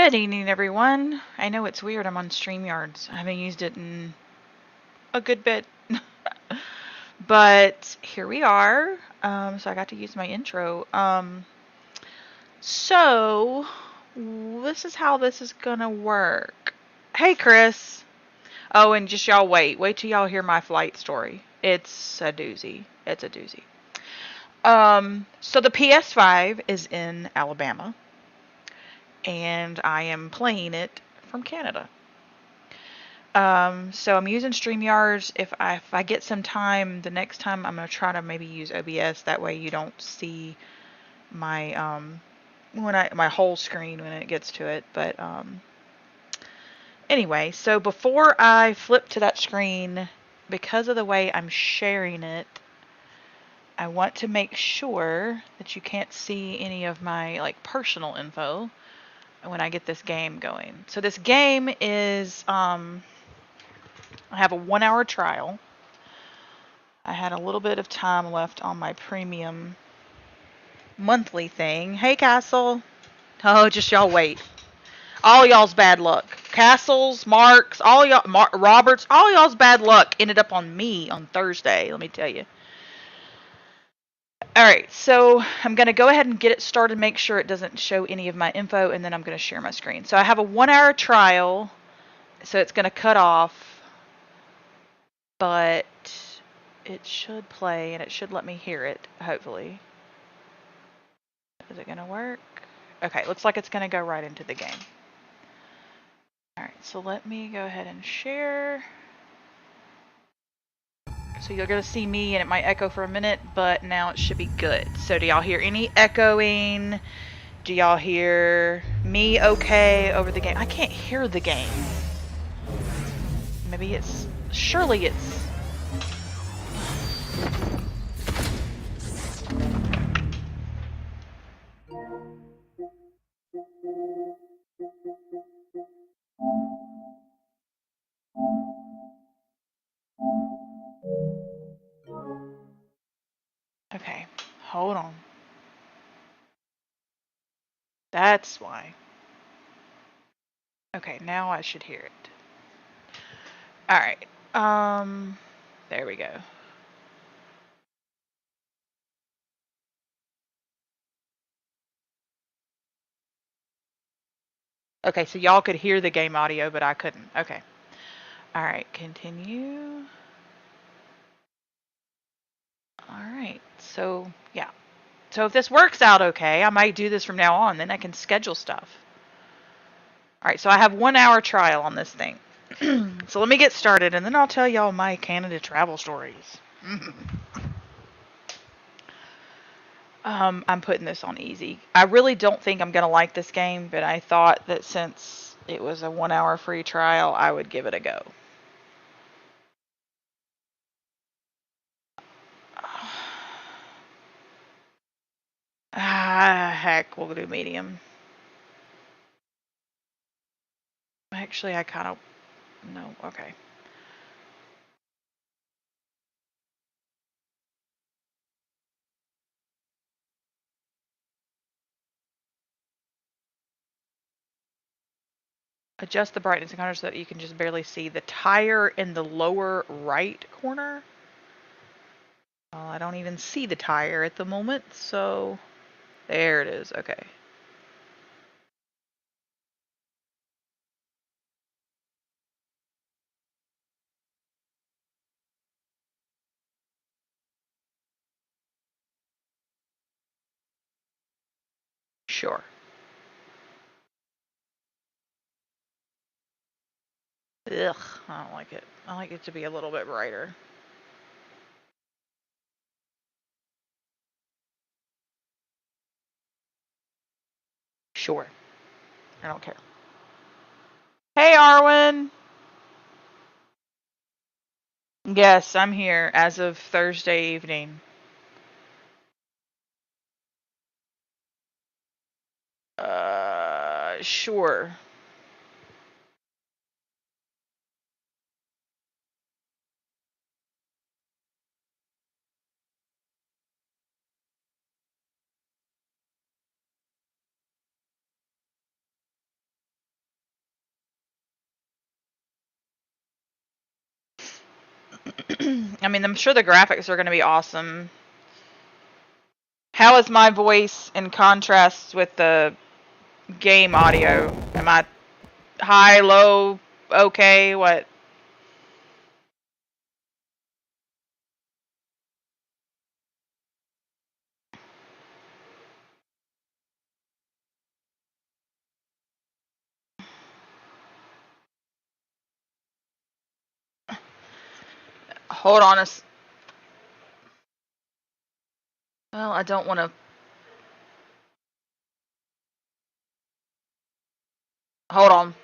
Good evening, everyone. I know it's weird, I'm on StreamYards. I haven't used it in a good bit. But here we are. So I got to use my intro. So this is how this is gonna work. Hey, Chris. Oh, and just y'all wait. Wait till y'all hear my flight story. It's a doozy. It's a doozy. So the PS5 is in Alabama, and I am playing it from Canada. So I'm using StreamYards. If I get some time, the next time I'm gonna try to maybe use OBS. That way you don't see my my whole screen when it gets to it. But anyway, so before I flip to that screen, because of the way I'm sharing it, I want to make sure that you can't see any of my like personal info when I get this game going. So this game is I have a 1 hour trial. I had a little bit of time left on my premium monthly thing. Hey, Castle. Oh, just y'all wait. All y'all's bad luck. Castles, Marks, all y'all, Roberts, all y'all's bad luck ended up on me on Thursday, let me tell you. Alright, so I'm going to go ahead and get it started, make sure it doesn't show any of my info, and then I'm going to share my screen. So I have a 1 hour trial, so it's going to cut off, but it should play, and it should let me hear it, hopefully. Is it going to work? Okay, looks like it's going to go right into the game. Alright, so let me go ahead and share. So you're going to see me, and it might echo for a minute, but now it should be good. So do y'all hear any echoing? Do y'all hear me okay over the game? I can't hear the game. Maybe it's... Surely it's... Okay, hold on. That's why. Okay, now I should hear it. Alright, there we go. Okay, so y'all could hear the game audio, but I couldn't. Okay. Alright, continue. Alright, so, yeah. So if this works out okay, I might do this from now on, then I can schedule stuff. Alright, so I have 1 hour trial on this thing. So let me get started, and then I'll tell y'all my Canada travel stories. I'm putting this on easy. I really don't think I'm going to like this game, but I thought that since it was a 1 hour free trial, I would give it a go. Heck, we'll do medium. Actually, I kind of... No, okay. Adjust the brightness and color so that you can just barely see the tire in the lower right corner. Well, I don't even see the tire at the moment, so there it is. Okay. Sure. Ugh, I don't like it. I like it to be a little bit brighter. Sure. I don't care. Hey, Arwen! Yes, I'm here as of Thursday evening. Sure. I mean, I'm sure the graphics are going to be awesome. How is my voice in contrast with the game audio? Am I high, low, okay, what? Hold on well, I don't want to. Hold on.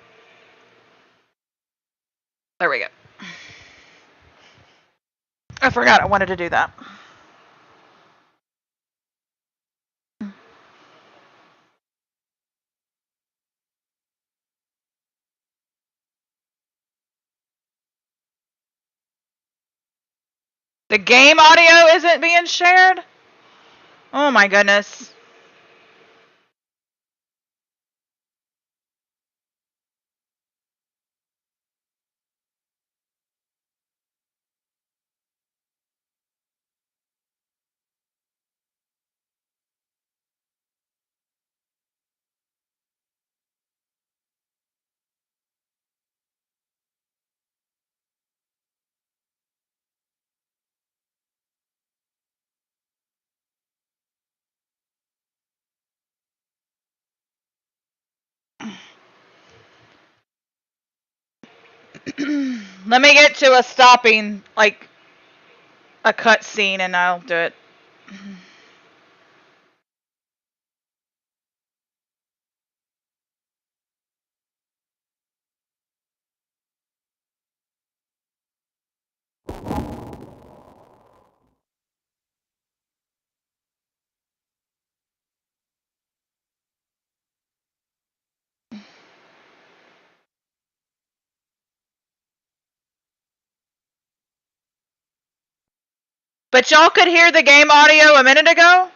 There we go. I forgot I wanted to do that. The game audio isn't being shared? Oh my goodness. Let me get to a stopping, like a cut scene, and I'll do it. But y'all could hear the game audio a minute ago?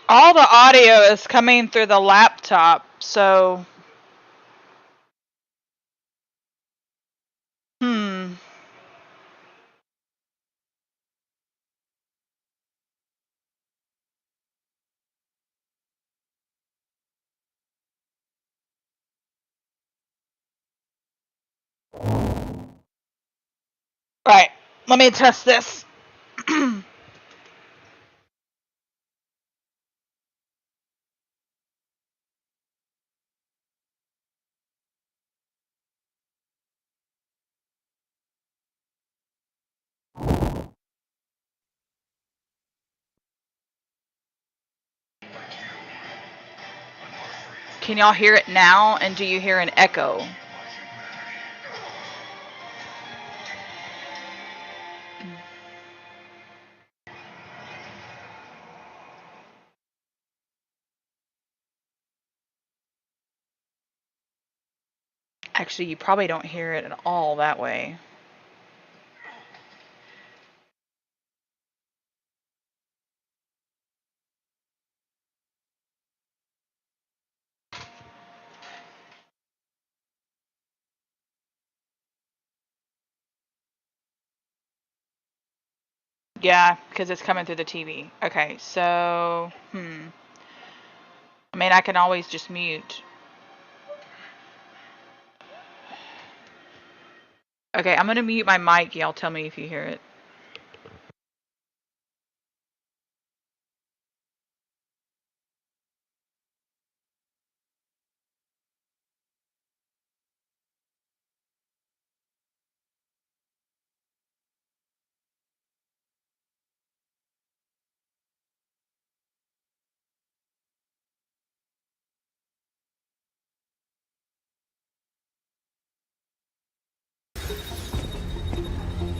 All the audio is coming through the laptop, so. Hmm. Right. Let me test this. Can y'all hear it now? And do you hear an echo? Actually, you probably don't hear it at all that way. Yeah, because it's coming through the TV. Okay, so, I mean, I can always just mute. Okay, I'm gonna mute my mic. Y'all tell me if you hear it.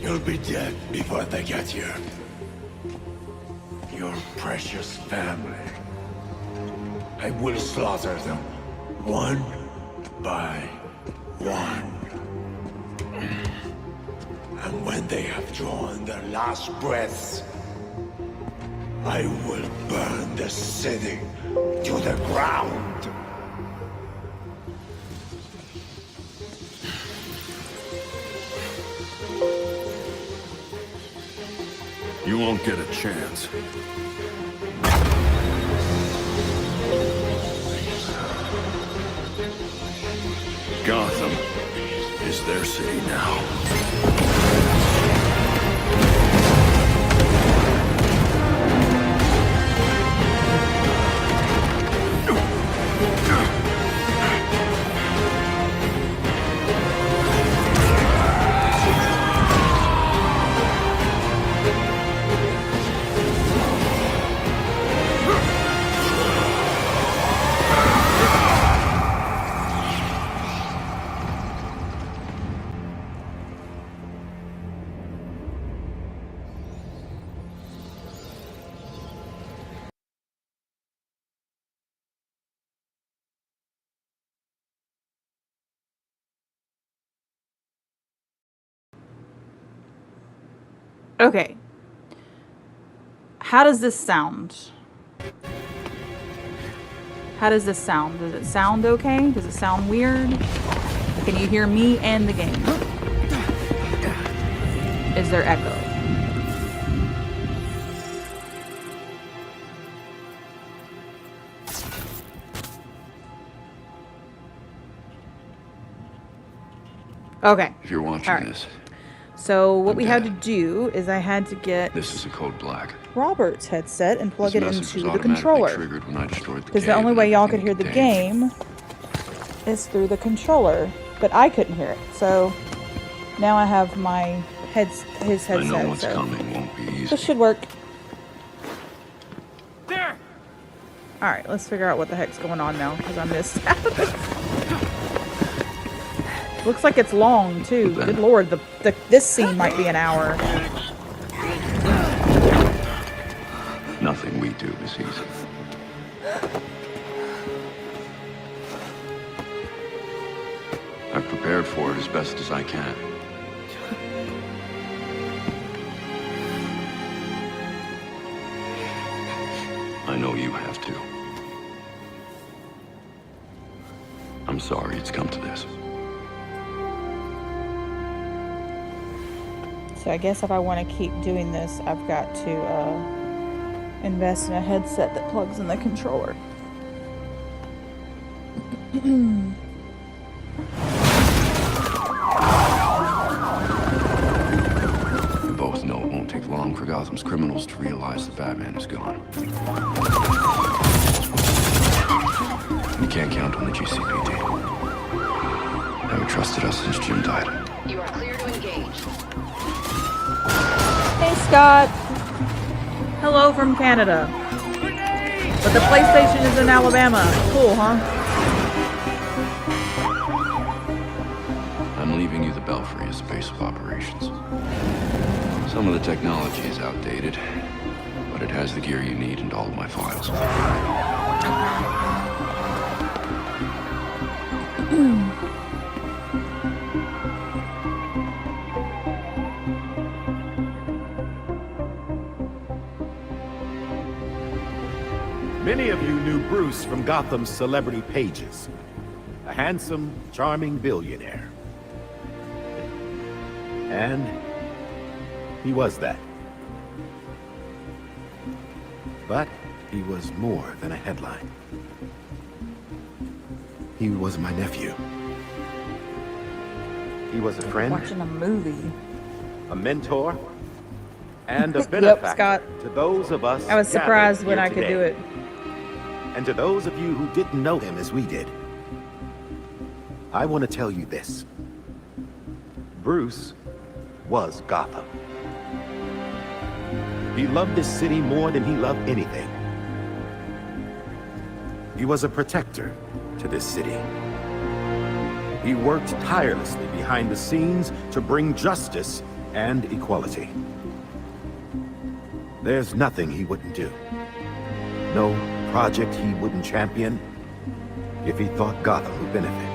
You'll be dead before they get here. Your precious family. I will slaughter them, one by one. And when they have drawn their last breaths, I will burn the city to the ground. You won't get a chance. Gotham is their city now. Okay. How does this sound? How does this sound? Does it sound okay? Does it sound weird? Can you hear me and the game? Is there echo? Okay. If you're watching this, So what I'm we had to dead. do is I had to get This is a code black. Robert's headset and plug This it message into was the automatically controller. triggered when I destroyed the Because the cave only and way y'all could everything hear it the contained. game is through the controller, but I couldn't hear it. So now I have my his I know headset. what's So coming won't be easy. this should work. There! All right, let's figure out what the heck's going on now because I missed. Looks like it's long too. Good lord, this scene might be an hour. Nothing we do is easy. I've prepared for it as best as I can. I know you have to. I'm sorry it's come to this. So I guess if I want to keep doing this, I've got to invest in a headset that plugs in the controller. We both know it won't take long for Gotham's criminals to realize that Batman is gone. We can't count on the GCPD. Haven't trusted us since Jim died. You are clear to engage. Hey Scott! Hello from Canada. But the PlayStation is in Alabama. Cool, huh? I'm leaving you the Belfry as base of operations. Some of the technology is outdated, but it has the gear you need and all of my files. Many of you knew Bruce from Gotham's celebrity pages. A handsome, charming billionaire. And he was that. But he was more than a headline. He was my nephew. He was a friend, Watching a movie. a mentor, and a benefactor Scott. to those of us I was surprised gathered when here I could today. do it. And to those of you who didn't know him as we did, I want to tell you this. Bruce was Gotham. He loved this city more than he loved anything. He was a protector to this city. He worked tirelessly behind the scenes to bring justice and equality. There's nothing he wouldn't do. No project he wouldn't champion if he thought Gotham would benefit.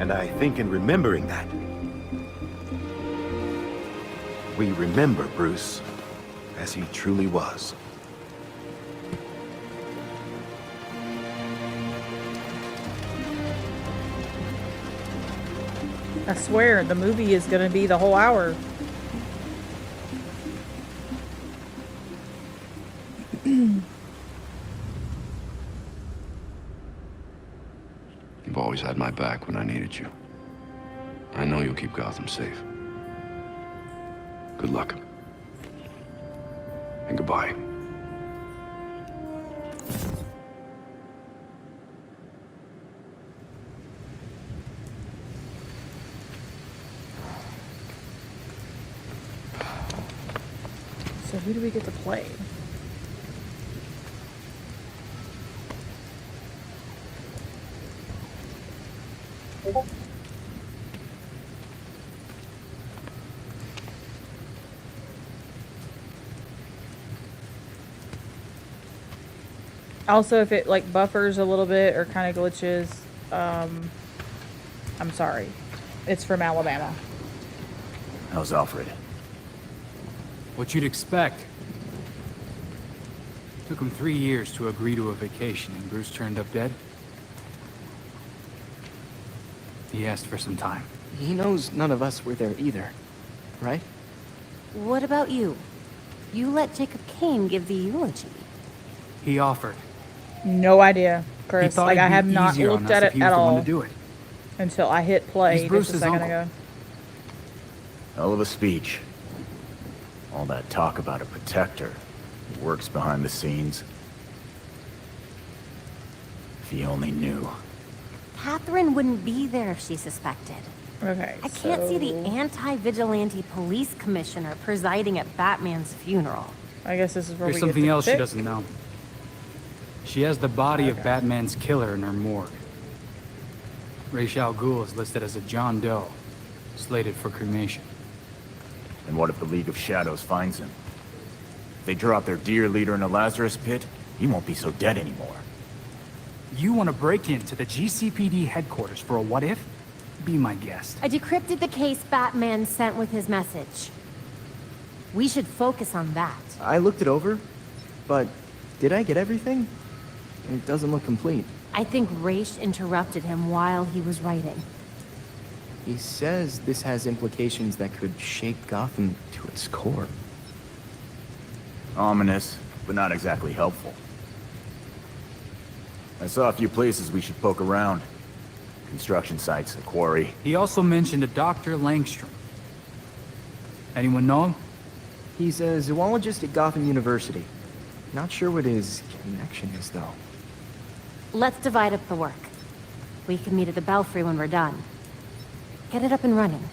And I think in remembering that, we remember Bruce as he truly was. I swear, the movie is going to be the whole hour. You've always had my back when I needed you. I know you'll keep Gotham safe. Good luck. And goodbye. So who do we get to play? Also, if it like buffers a little bit or kind of glitches, I'm sorry. It's from Alabama. How's Alfred? What you'd expect. Took him 3 years to agree to a vacation, and Bruce turned up dead. He asked for some time. He knows none of us were there either, right? What about you? You let Jacob Kane give the eulogy. He offered. No idea, He Chris. thought Like, it'd I be have not easier on looked us at if it he was at the one all to do it. until I hit play He's just a Bruce's second uncle. ago. Hell of a speech. All that talk about a protector who works behind the scenes. If he only knew. Catherine wouldn't be there if she suspected. Okay, I can't see the so anti-vigilante police commissioner presiding at Batman's funeral. I guess this is where There's we something get to else she pick. doesn't know. She has the body of Batman's killer in her morgue. Ra's al Ghul is listed as a John Doe, slated for cremation. And what if the League of Shadows finds him? If they drop their dear leader in a Lazarus pit, he won't be so dead anymore. You want to break into the GCPD headquarters for a what-if? Be my guest. I decrypted the case Batman sent with his message. We should focus on that. I looked it over, but did I get everything? It doesn't look complete. I think Ra's interrupted him while he was writing. He says this has implications that could shake Gotham to its core. Ominous, but not exactly helpful. I saw a few places we should poke around. Construction sites, a quarry. He also mentioned a Dr. Langstrom. Anyone know him? He's a zoologist at Gotham University. Not sure what his connection is, though. Let's divide up the work. We can meet at the Belfry when we're done. Get it up and running.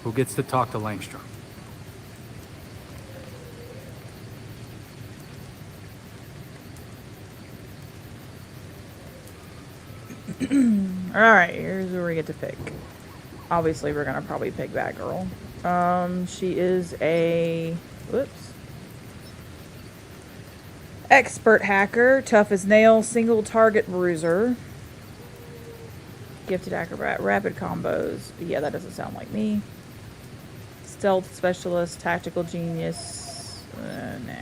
Who gets to talk to Langstrom? Alright, here's where we get to pick. Obviously, we're gonna probably pick Batgirl. She is a... Whoops. Expert hacker, tough as nails, single target bruiser. Gifted acrobat, rapid combos. Yeah, that doesn't sound like me. Stealth specialist, tactical genius. Nah.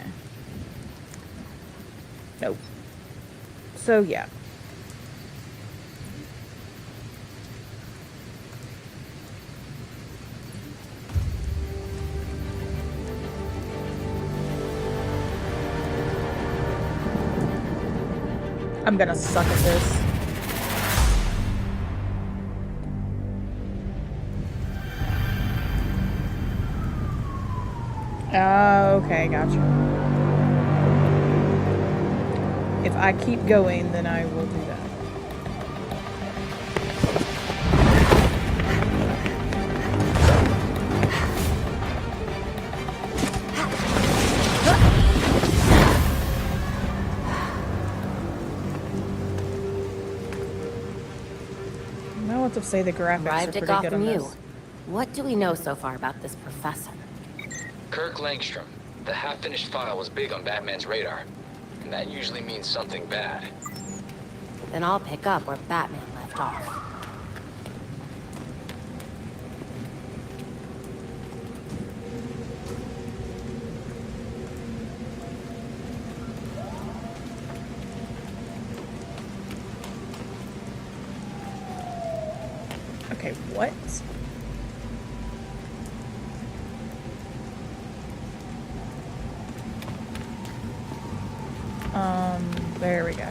Nope. So yeah. I'm gonna suck at this. Okay, gotcha. If I keep going, then I will do that. I want to say the graphics are Arrived pretty at good on Gotham this. U. What do we know so far about this professor? Kirk Langstrom. The half-finished file was big on Batman's radar. And that usually means something bad. Then I'll pick up where Batman left off. Okay, what? There we go.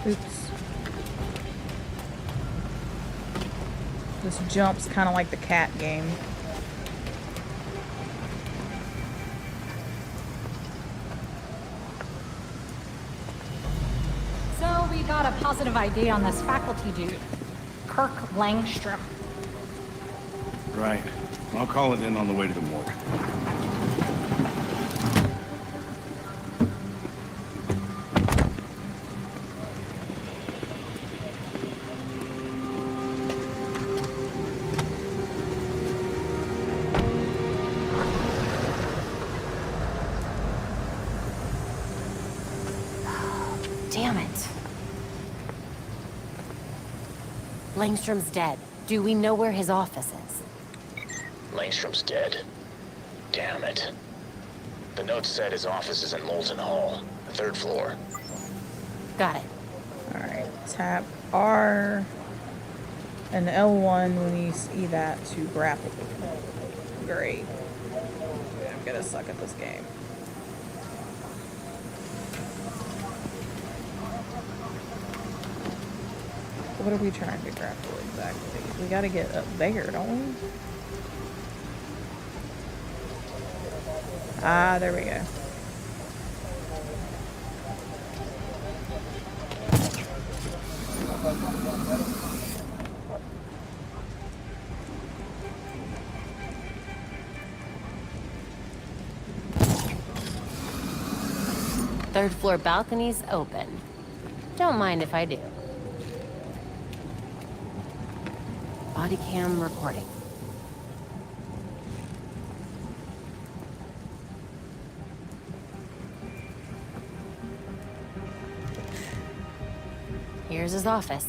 Oops. This jump's kind of like the cat game. So we got a positive ID on this faculty dude, Kirk Langstrom. Right. I'll call it in on the way to the morgue. Damn it. Langstrom's dead. Do we know where his office is? Langstrom's dead. Damn it. The note said his office is in Molten Hall, the 3rd floor. Got it. Alright, tap R and L1 when you see that to grapple. Great. I'm gonna suck at this game. What are we trying to grapple exactly? We gotta get up there, don't we? Ah, there we go. Third floor balcony's open. Don't mind if I do. Body cam recording. Here's his office.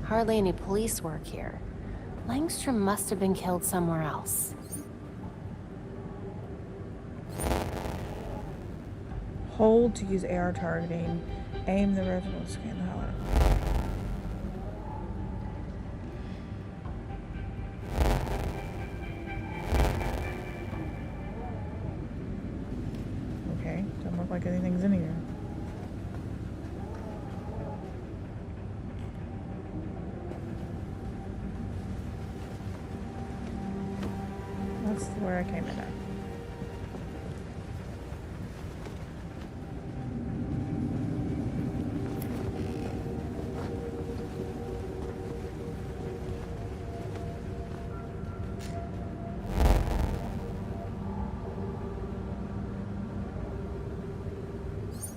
Hardly any police work here. Langstrom must have been killed somewhere else. Hold to use AR targeting. Aim the retinal scan the highlight. Okay, doesn't look like anything's in here. That's where I came in at.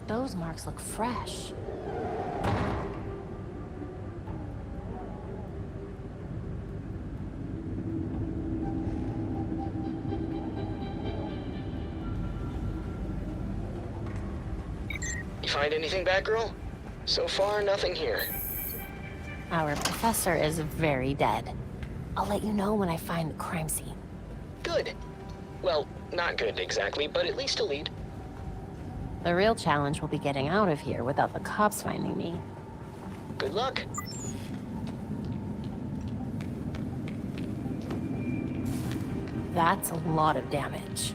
Those marks look fresh. You find anything, Batgirl? So far, nothing here. Our professor is very dead. I'll let you know when I find the crime scene. Good. Well, not good exactly, but at least a lead. The real challenge will be getting out of here without the cops finding me. Good luck. That's a lot of damage.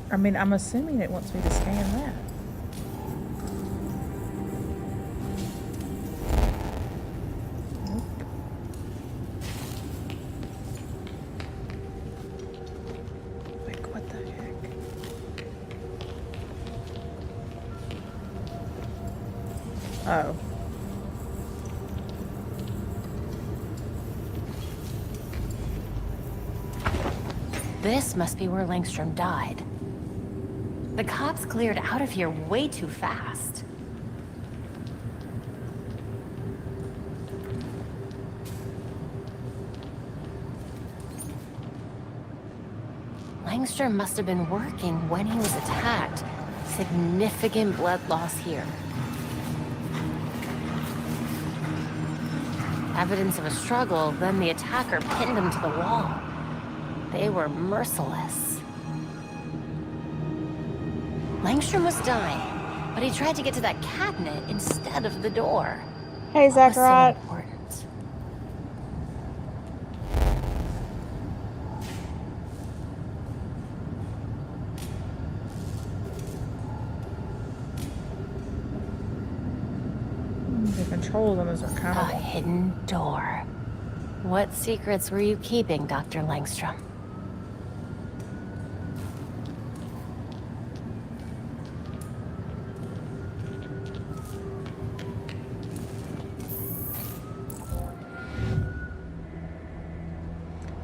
I mean, I'm assuming it wants me to scan that. Nope. Like, what the heck? Oh. This must be where Langstrom died. The cops cleared out of here way too fast. Langstrom must have been working when he was attacked. Significant blood loss here. Evidence of a struggle, then the attacker pinned him to the wall. They were merciless. Langstrom was dying, but he tried to get to that cabinet instead of the door. Hey, What was so Zachariah. important? The control them is A kind of... hidden door. What secrets were you keeping, Dr. Langstrom?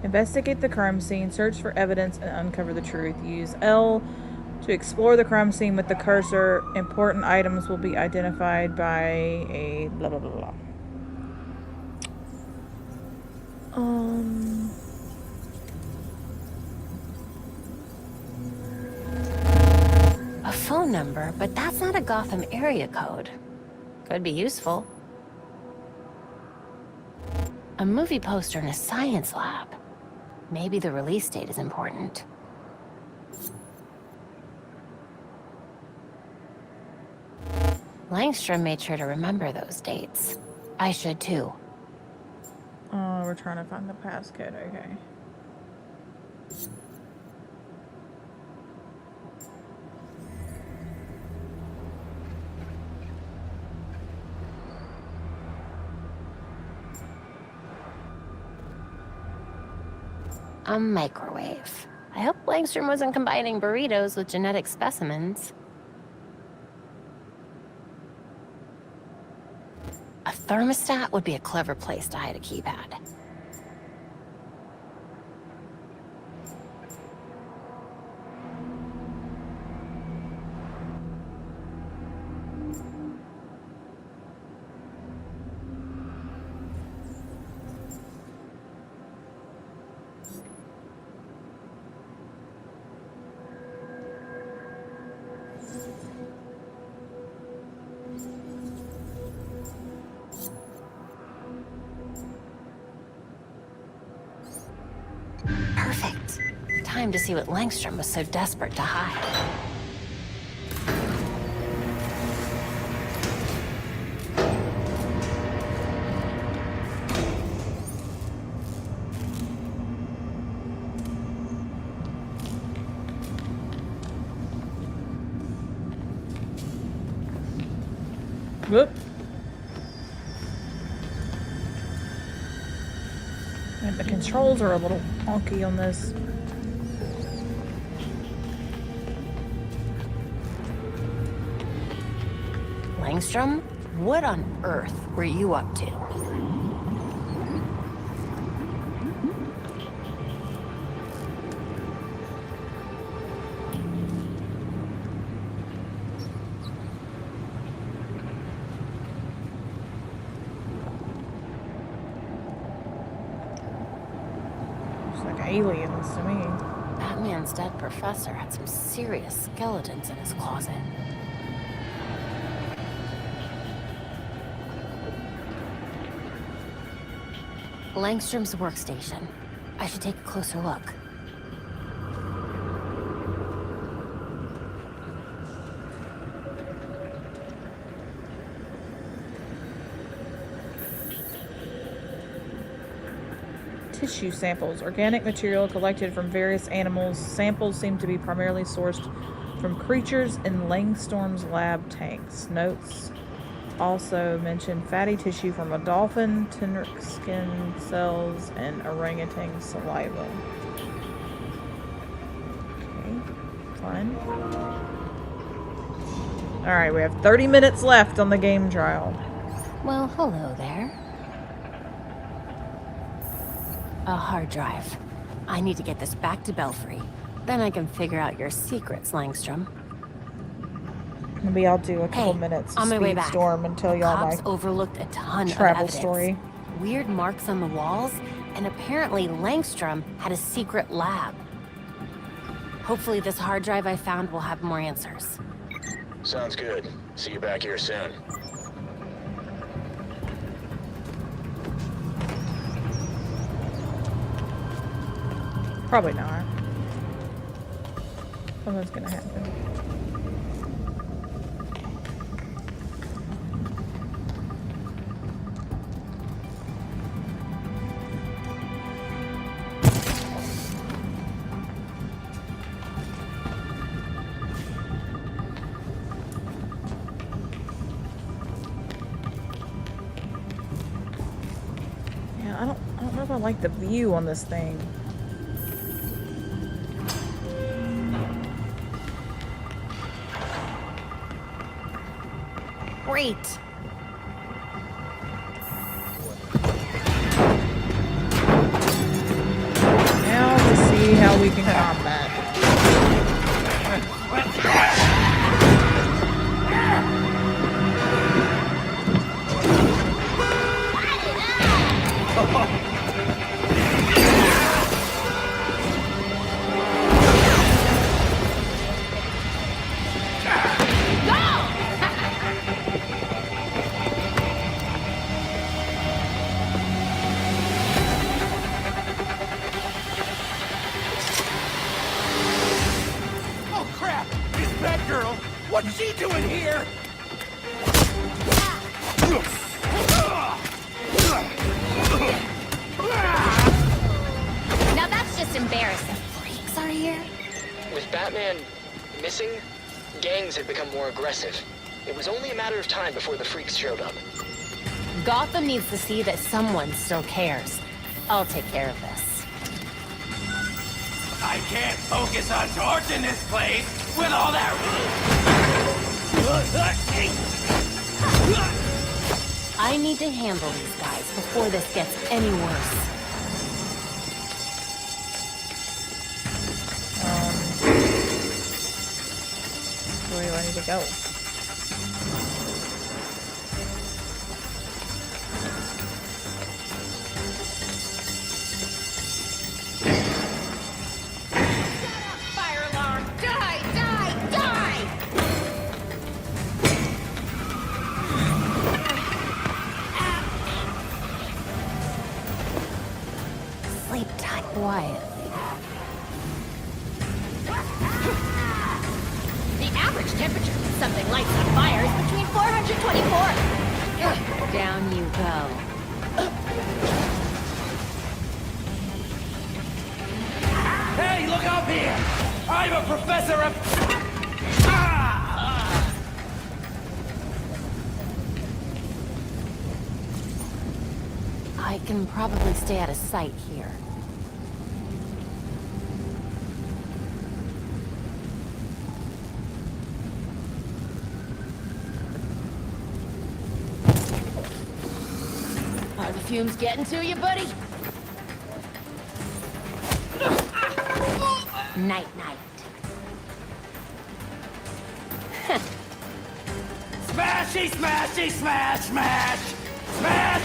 Investigate the crime scene, search for evidence, and uncover the truth. Use L to explore the crime scene with the cursor. Important items will be identified by a blah blah blah blah. A phone number, but that's not a Gotham area code. Could be useful. A movie poster in a science lab. Maybe the release date is important. Langstrom made sure to remember those dates. I should too. Oh, we're trying to find the passcode. Okay. A microwave. I hope Langstrom wasn't combining burritos with genetic specimens. A thermostat would be a clever place to hide a keypad. Perfect. Time to see what Langstrom was so desperate to hide. Whoop. And the controls are a little wonky on this. Langstrom, what on earth were you up to? It's like aliens to me. Batman's dead professor had some serious skeletons in his closet. Langstrom's workstation. I should take a closer look. Tissue samples. Organic material collected from various animals. Samples seem to be primarily sourced from creatures in Langstorm's lab tanks. Notes also mention fatty tissue from a dolphin, tenrec skin cells, and orangutan saliva. Okay, fine. Alright, we have 30 minutes left on the game trial. Well, hello there. A hard drive. I need to get this back to Belfry. Then I can figure out your secrets, Langstrom. Maybe I'll do a couple minutes on my way speed back. storm and tell y'all my Cops overlooked a ton of travel evidence. story. Weird marks on the walls, and apparently Langstrom had a secret lab. Hopefully this hard drive I found will have more answers. Sounds good. See you back here soon. Probably not. Something's gonna happen. Yeah, I don't know if I like the view on this thing. Great. Now to see how we can combat. Oh crap! Is that girl? What's she doing here? Now that's just embarrassing. Freaks are here? With Batman missing, gangs had become more aggressive. It was only a matter of time before the freaks showed up. Gotham needs to see that someone still cares. I'll take care of this. I can't focus on torching this place with all that. I need to handle these guys before this gets any worse. Where do I need to go? Fire alarm! Die! Die! Die! Sleep tight quietly. The average temperature when something lights on fire is between 424. Down you go. Hey, look up here! I'm a professor of... can probably stay out of sight here. Are the fumes getting to you, buddy? Night, night. Smashy, smashy, smash, smash! Smash!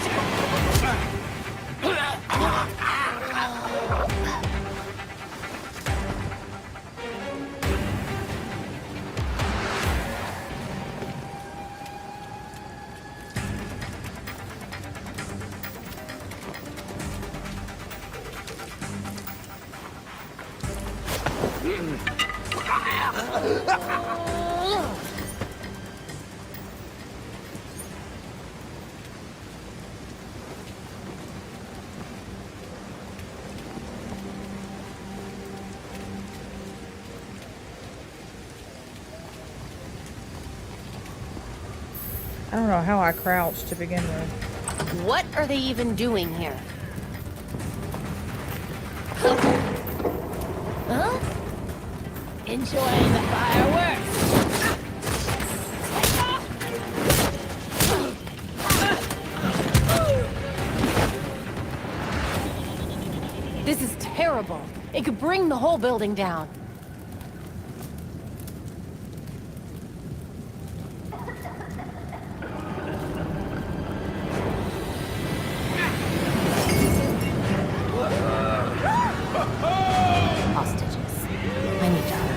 I don't know how I crouched to begin with. What are they even doing here? Huh? Enjoying the fireworks. This is terrible. It could bring the whole building down. Hostages. I need to hurry.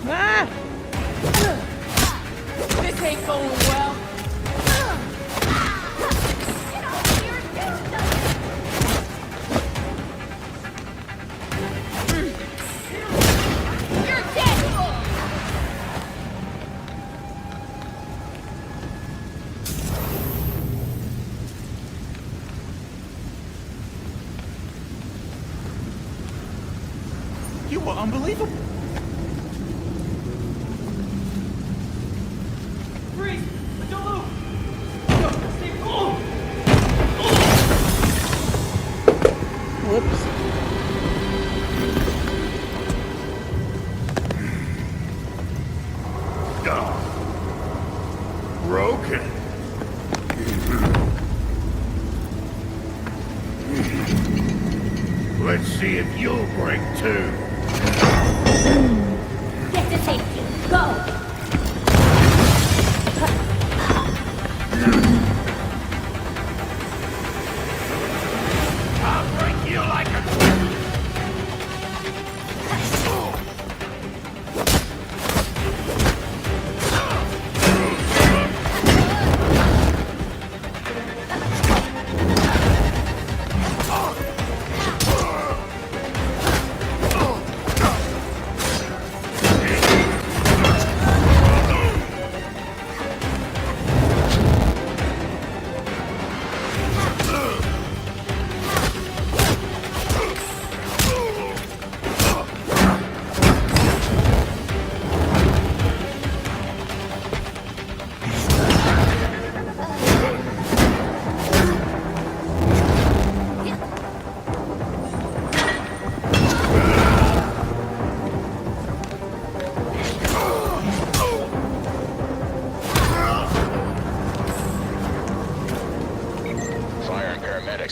Ah! This ain't going well. You're dead! You were unbelievable. Whoops. Broken. Let's see if you'll break too. Get to safety. Go! I'll break you like a...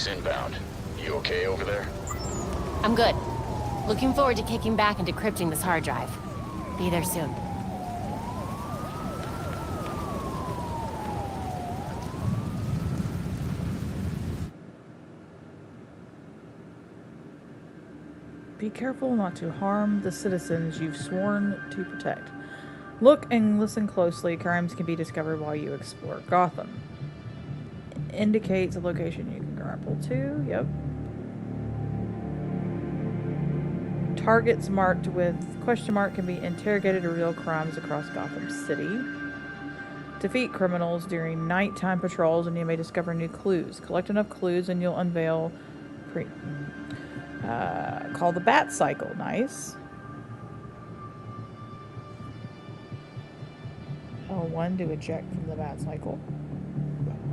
Inbound. You okay over there? I'm good. Looking forward to kicking back and decrypting this hard drive. Be there soon. Be careful not to harm the citizens you've sworn to protect. Look and listen closely. Crimes can be discovered while you explore Gotham. Indicates a location you can grab. Grapple 2, yep. Targets marked with question mark can be interrogated to reveal crimes across Gotham City. Defeat criminals during nighttime patrols and you may discover new clues. Collect enough clues and you'll unveil... call the Bat Cycle. Nice. Oh, 1 to eject from the Bat Cycle.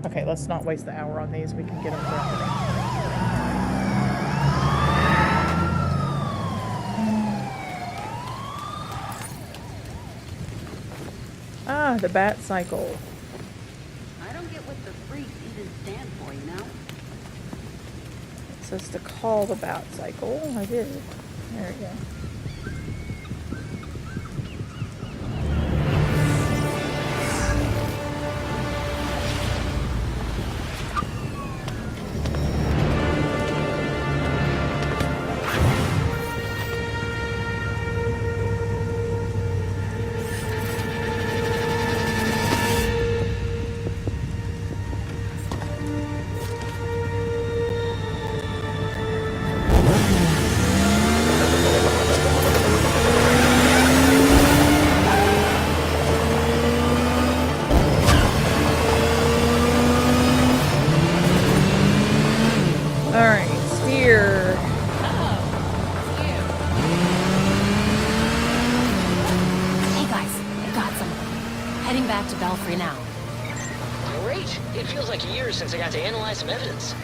Okay, let's not waste the hour on these. We can get them throughout. Ah, the Bat Cycle. I don't get what the freaks even stand for, you know? It says to call the Bat Cycle. I did. There we go. Since I got to analyze some evidence.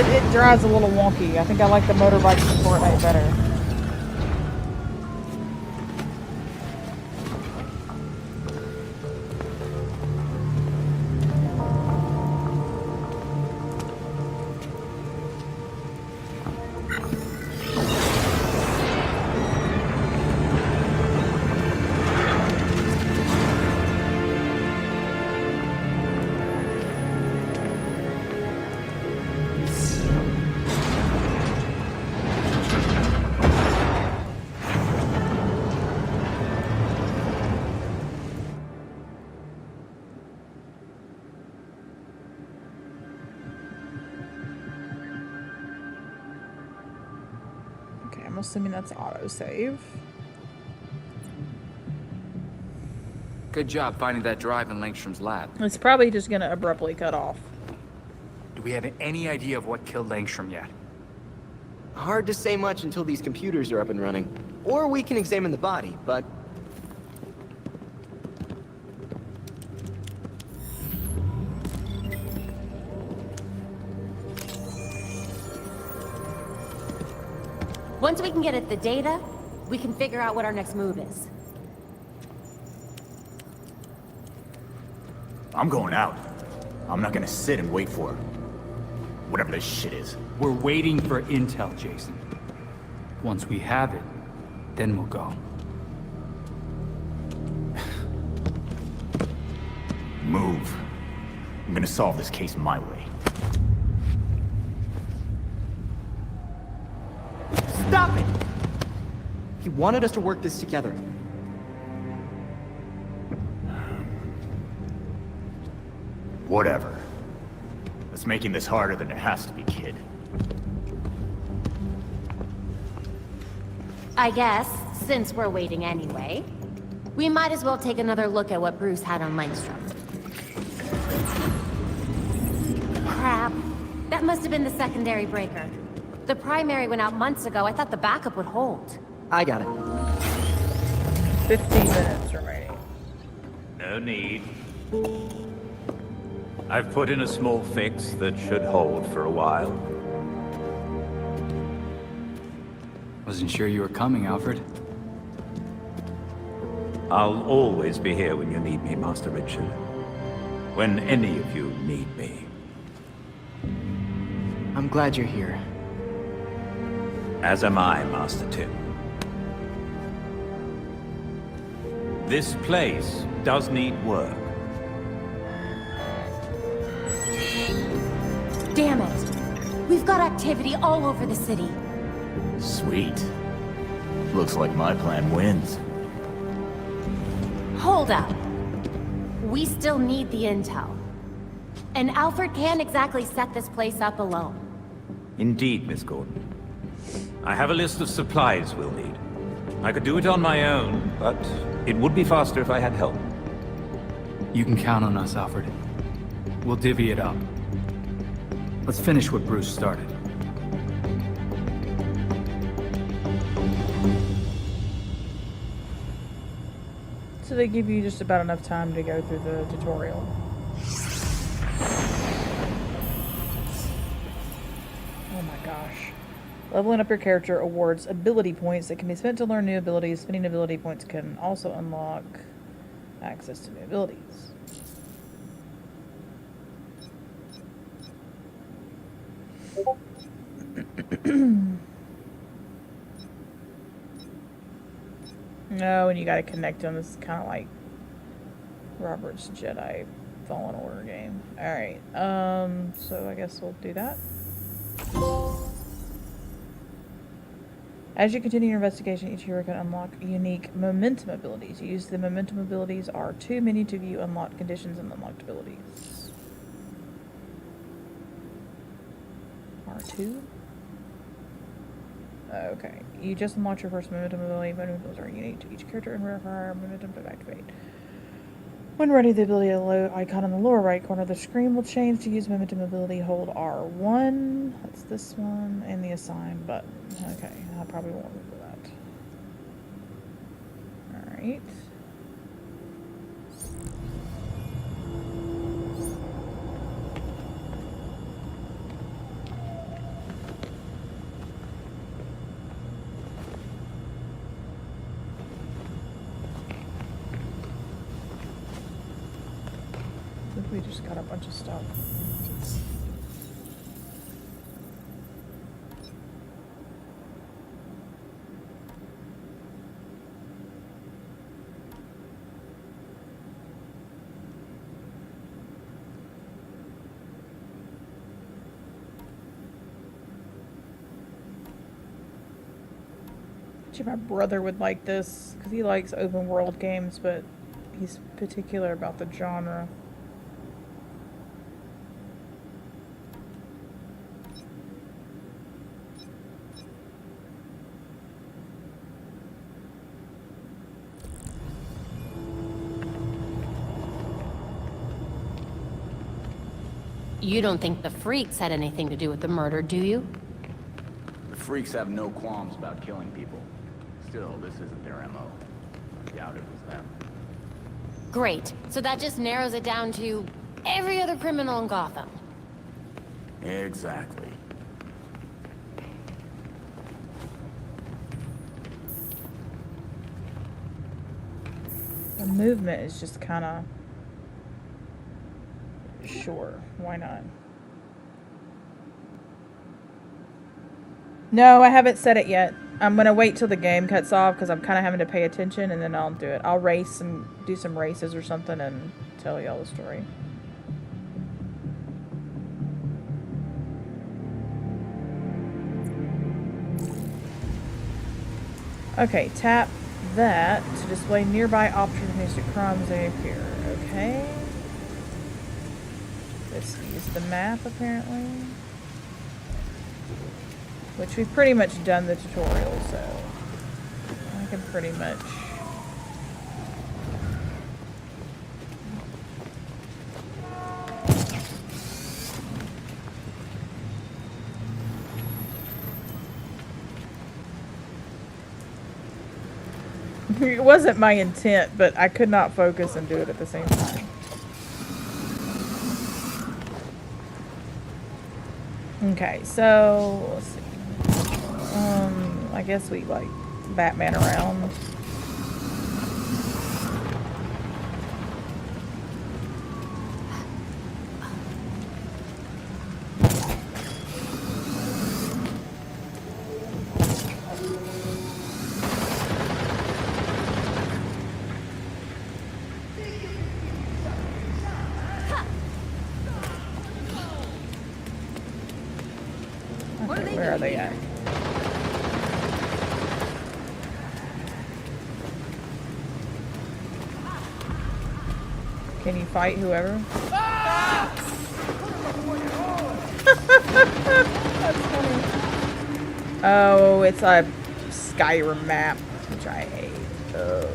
It drives a little wonky. I think I like the motorbikes in Fortnite better. assuming that's autosave. Good job finding that drive in Langstrom's lab. It's probably just gonna abruptly cut off. Do we have any idea of what killed Langstrom yet? Hard to say much until these computers are up and running. Or we can examine the body, but... Once we can get at the data, we can figure out what our next move is. I'm going out. I'm not gonna sit and wait for whatever this shit is. We're waiting for intel, Jason. Once we have it, then we'll go. Move. I'm gonna solve this case my way. Stop it! He wanted us to work this together. Whatever. It's making this harder than it has to be, kid. I guess, since we're waiting anyway, we might as well take another look at what Bruce had on Langstrom. Crap. That must have been the secondary breaker. The primary went out months ago. I thought the backup would hold. I got it. 15 minutes remaining. No need. I've put in a small fix that should hold for a while. Wasn't sure you were coming, Alfred. I'll always be here when you need me, Master Richard. When any of you need me. I'm glad you're here. As am I, Master Tim. This place does need work. Damn it. We've got activity all over the city. Sweet. Looks like my plan wins. Hold up. We still need the intel. And Alfred can't exactly set this place up alone. Indeed, Miss Gordon. I have a list of supplies we'll need. I could do it on my own, but it would be faster if I had help. You can count on us, Alfred. We'll divvy it up. Let's finish what Bruce started. So they give you just about enough time to go through the tutorial. Oh my gosh. Leveling up your character awards ability points that can be spent to learn new abilities. Spending ability points can also unlock access to new abilities. No, and you gotta connect them. This is kind of like Robert's Jedi Fallen Order game. Alright, so I guess we'll do that. As you continue your investigation, each hero can unlock unique momentum abilities. Use the momentum abilities R2 menu to view unlocked conditions and unlocked abilities. R2? Okay. You just unlocked your first momentum ability. Momentum abilities are unique to each character and require momentum to activate. When ready, the ability icon in the lower right corner of the screen will change. To use momentum ability, hold R1. That's this one. And the assign button. Okay. I probably won't remember that. Alright. We just got a bunch of stuff. Bet you my brother would like this, because he likes open world games, but he's particular about the genre. You don't think the freaks had anything to do with the murder, do you? The freaks have no qualms about killing people. Still, this isn't their MO. I doubt it was them. Great. So that just narrows it down to every other criminal in Gotham. Exactly. The movement is just kind of... Sure, why not? No, I haven't set it yet. I'm gonna wait till the game cuts off because I'm kind of having to pay attention, and then I'll do it. I'll race and do some races or something and tell y'all the story. Okay, tap that to display nearby opportunistic crimes they appear. Okay. This is the map, apparently. Which we've pretty much done the tutorial, so I can pretty much... It wasn't my intent, but I could not focus and do it at the same time. Okay, so let's see. I guess we like Batman around. Okay, where are they at? Can you fight whoever? That's funny. Oh, it's a Skyrim map, which I hate. Oh.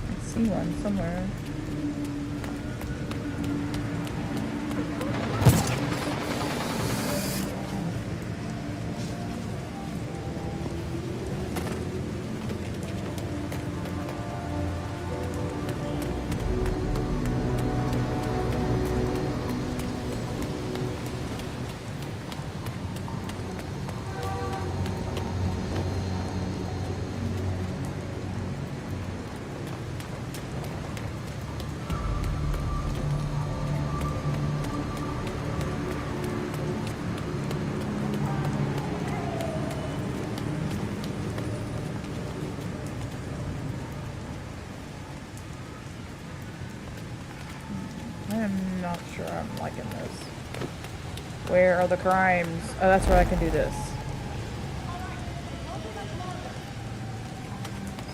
I see one somewhere. I'm not sure I'm liking this. Where are the crimes? Oh, that's where I can do this.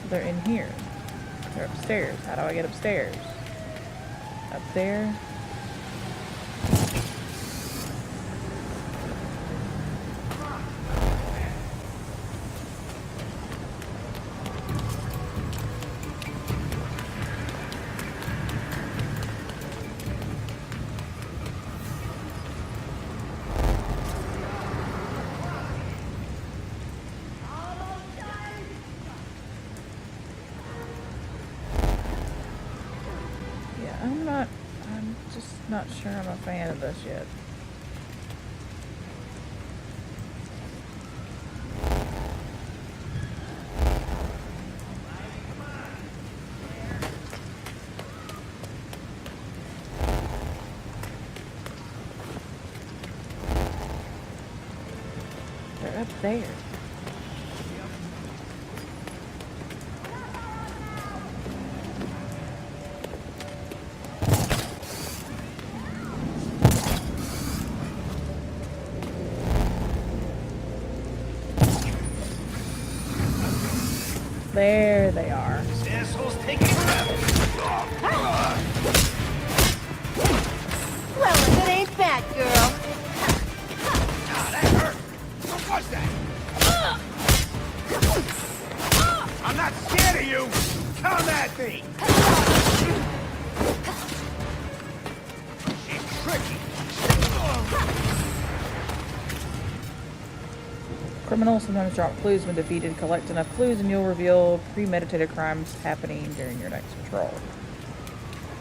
So they're in here. They're upstairs. How do I get upstairs? Up there. I'm just not sure I'm a fan of this yet. They're up there. There they are. This asshole's taking forever. Well, if it ain't that girl. Ah, that hurt. of you! Come at me! It's tricky. Criminals sometimes drop clues when defeated. Collect enough clues and you'll reveal premeditated crimes happening during your next patrol.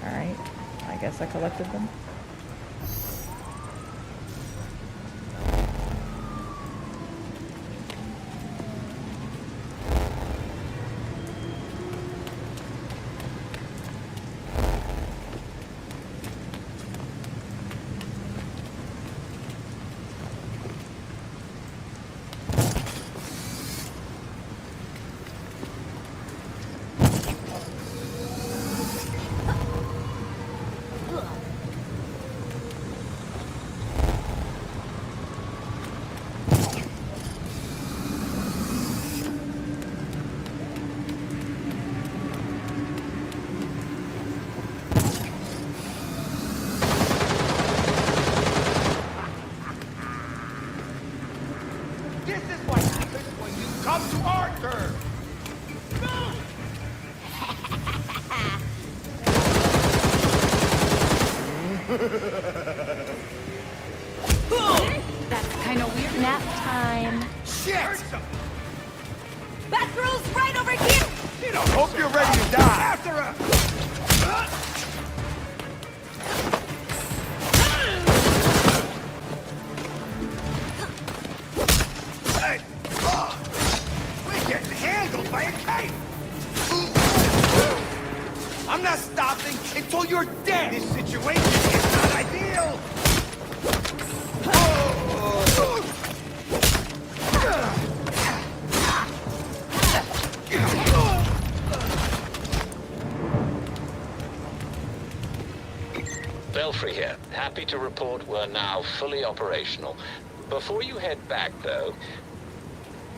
Alright, I guess I collected them. This is what happens when you come to our turn! That's kind of weird. Nap time. Shit! Bathroom's right over here! You know, hope you're ready to die! After her! Hey! We're getting handled by a cape! I'm not stopping until you're dead! This situation is not ideal! Belfry here. Happy to report we're now fully operational. Before you head back, though,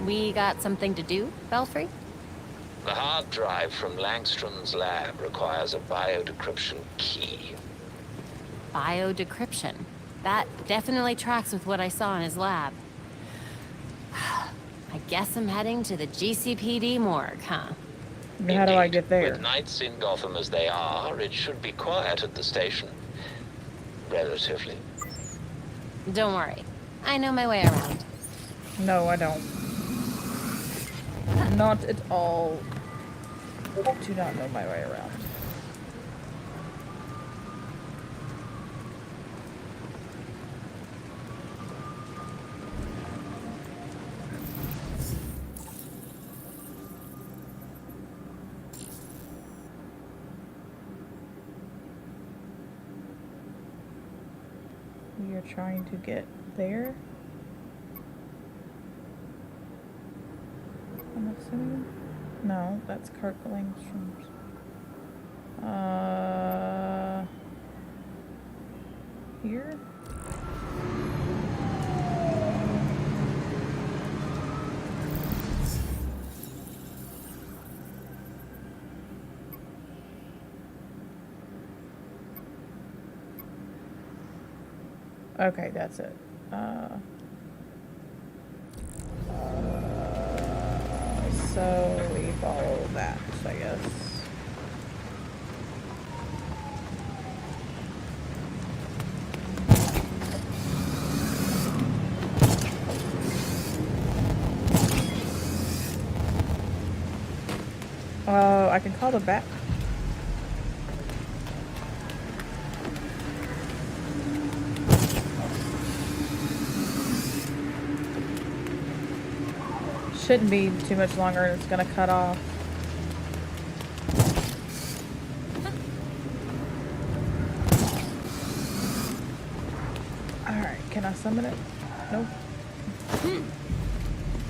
We got something to do, Belfry? the hard drive from Langstrom's lab requires a biodecryption key. Biodecryption. That definitely tracks with what I saw in his lab. I guess I'm heading to the GCPD morgue, huh? How do I get there? With nights in Gotham as they are, it should be quiet at the station. Relatively. Don't worry. I know my way around. No, I don't. Not at all. Do not know my way around. We are trying to get there. I'm assuming. No, that's Kirk Langstrom's. Here? Okay, that's it. So we follow that, I guess. I can call the back. Shouldn't be too much longer, and it's gonna cut off. Alright, can I summon it? Nope.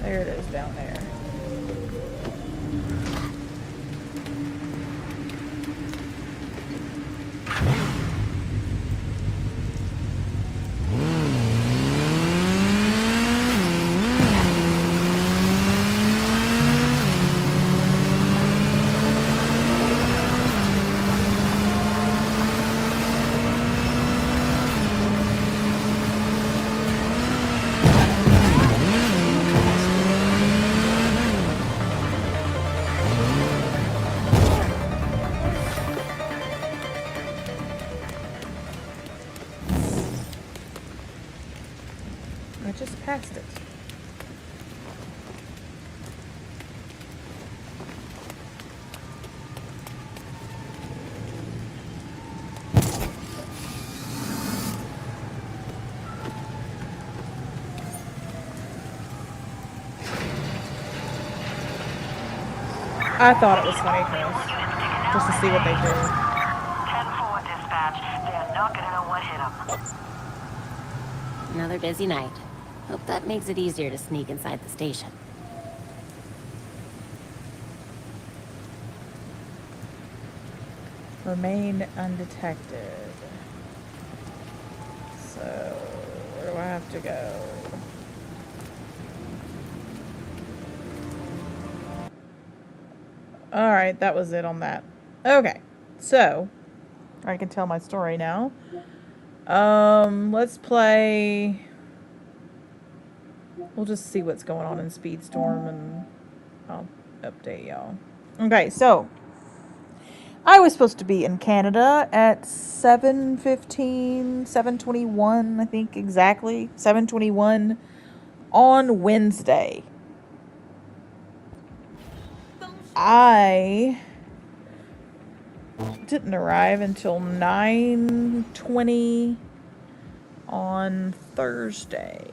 There it is down there. I thought it was funny, Chris. Just to see what they do. 10-4 dispatch. They're not gonna know what hit them. Another busy night. Hope that makes it easier to sneak inside the station. Remain undetected. So, where do I have to go? Alright, that was it on that. Okay, so, I can tell my story now. Let's play... We'll just see what's going on in Speedstorm and I'll update y'all. Okay, so, I was supposed to be in Canada at 7:15, 7:21, I think exactly, 7:21 on Wednesday. I didn't arrive until 9:20 on Thursday.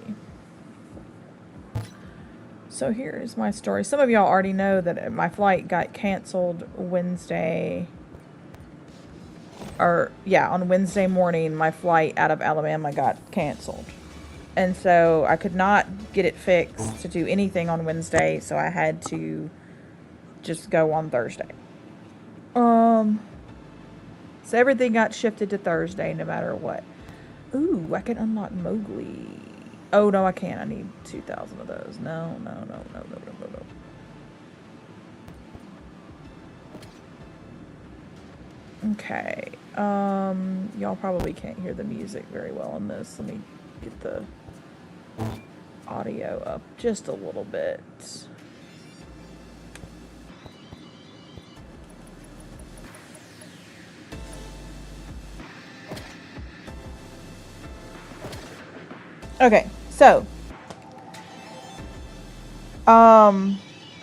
So here's my story. Some of y'all already know that my flight got canceled Wednesday. On Wednesday morning, my flight out of Alabama got canceled. And so I could not get it fixed to do anything on Wednesday, so I had to just go on Thursday. So everything got shifted to Thursday no matter what. Ooh, I can unlock Mowgli. Oh, no, I can't. I need 2,000 of those. No. Okay. Y'all probably can't hear the music very well in this. Let me get the audio up just a little bit. Okay, so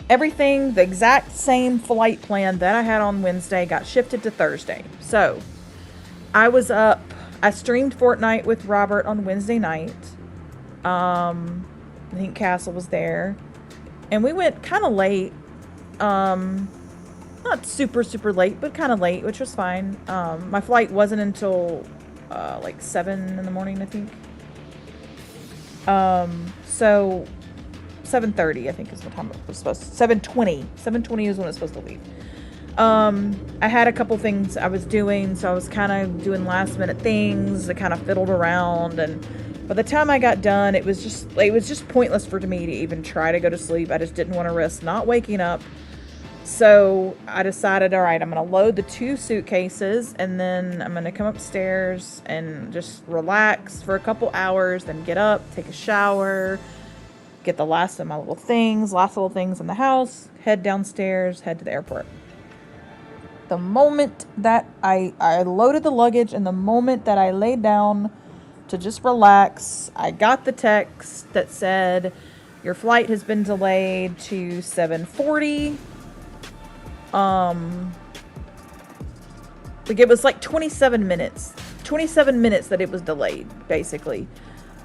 everything, the exact same flight plan that I had on Wednesday got shifted to Thursday. So I was up, I streamed Fortnite with Robert on Wednesday night. I think Castle was there. And we went kind of late. Not super late, but kind of late, which was fine. My flight wasn't until like 7 in the morning, I think. So 7:30, I think, is what time it was supposed to. 7:20 is when it's supposed to leave. I had a couple things I was doing, so I was kind of doing last minute things. I kind of fiddled around, and by the time I got done, it was just pointless for me to even try to go to sleep. I just didn't want to risk not waking up. So I decided, all right, I'm going to load the 2 suitcases, and then I'm going to come upstairs and just relax for a couple hours, then get up, take a shower, get the last of my little things in the house, head downstairs, head to the airport. The moment that I loaded the luggage and the moment that I laid down to just relax, I got the text that said, your flight has been delayed to 7:40. Like it was like 27 minutes that it was delayed, basically.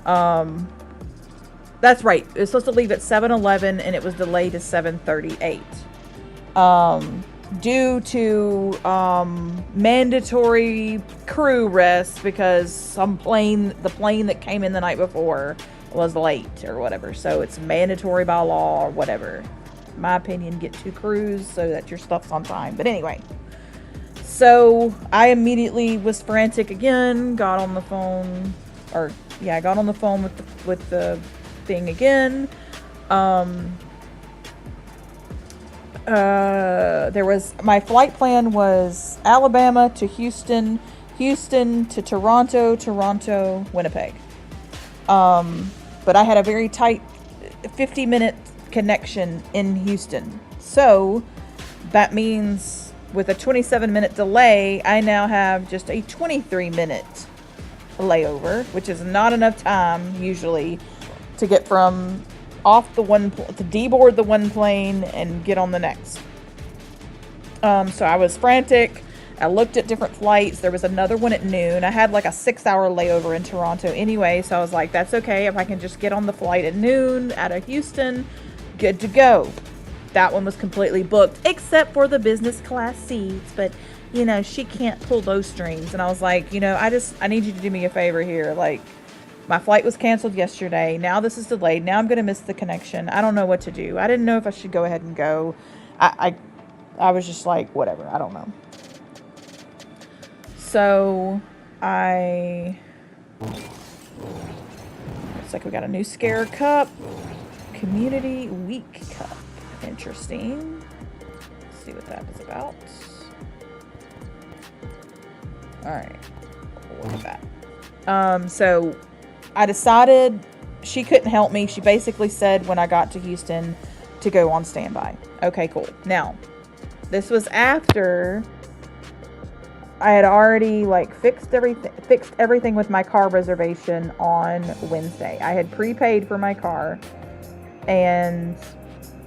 That's right. It was supposed to leave at 7:11 and it was delayed to 7:38. Due to mandatory crew rest because the plane that came in the night before was late or whatever. So it's mandatory by law or whatever. In my opinion, get 2 crews so that your stuff's on time. But anyway, so I immediately was frantic again, got on the phone with the thing again. My flight plan was Alabama to Houston, Houston to Toronto, Toronto, Winnipeg. But I had a very tight 50-minute connection in Houston. So that means with a 27-minute delay, I now have just a 23-minute layover, which is not enough time usually to get from off the one to deboard the one plane and get on the next. So I was frantic. I looked at different flights. There was another one at noon. I had like a 6-hour layover in Toronto anyway, so I was like, that's okay if I can just get on the flight at noon out of Houston. Good to go. that one was completely booked, except for the business class seats. But, you know, she can't pull those strings. And I was like, you know, I need you to do me a favor here. Like, my flight was canceled yesterday. Now this is delayed. Now I'm going to miss the connection. I don't know what to do. I didn't know if I should go ahead and go. I was just like, whatever. I don't know. So, looks like we got a new Scare Cup. Community Week Cup. Interesting. Let's see what that is about. Alright. Look at that. So I decided she couldn't help me. She basically said when I got to Houston to go on standby. Okay, cool. Now, this was after I had already like fixed everything with my car reservation on Wednesday. I had prepaid for my car and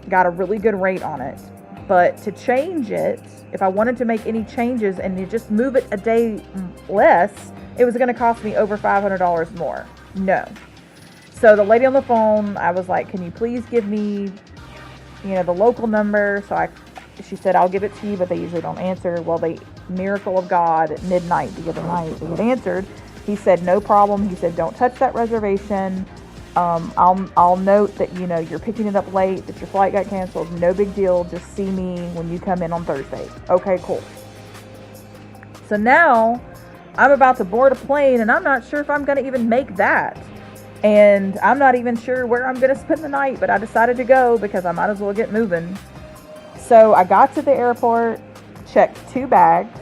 got a really good rate on it. But to change it, if I wanted to make any changes and you just move it a day less, it was going to cost me over $500 more. No. So the lady on the phone, I was like, can you please give me, you know, the local number? So she said, I'll give it to you, but they usually don't answer. Well, miracle of God, at midnight the other night, they had answered. He said, no problem. He said, don't touch that reservation. I'll note that, you know, you're picking it up late, that your flight got canceled. No big deal. Just see me when you come in on Thursday. Okay, cool. So now I'm about to board a plane and I'm not sure if I'm going to even make that. And I'm not even sure where I'm going to spend the night, but I decided to go because I might as well get moving. So I got to the airport, checked two bags.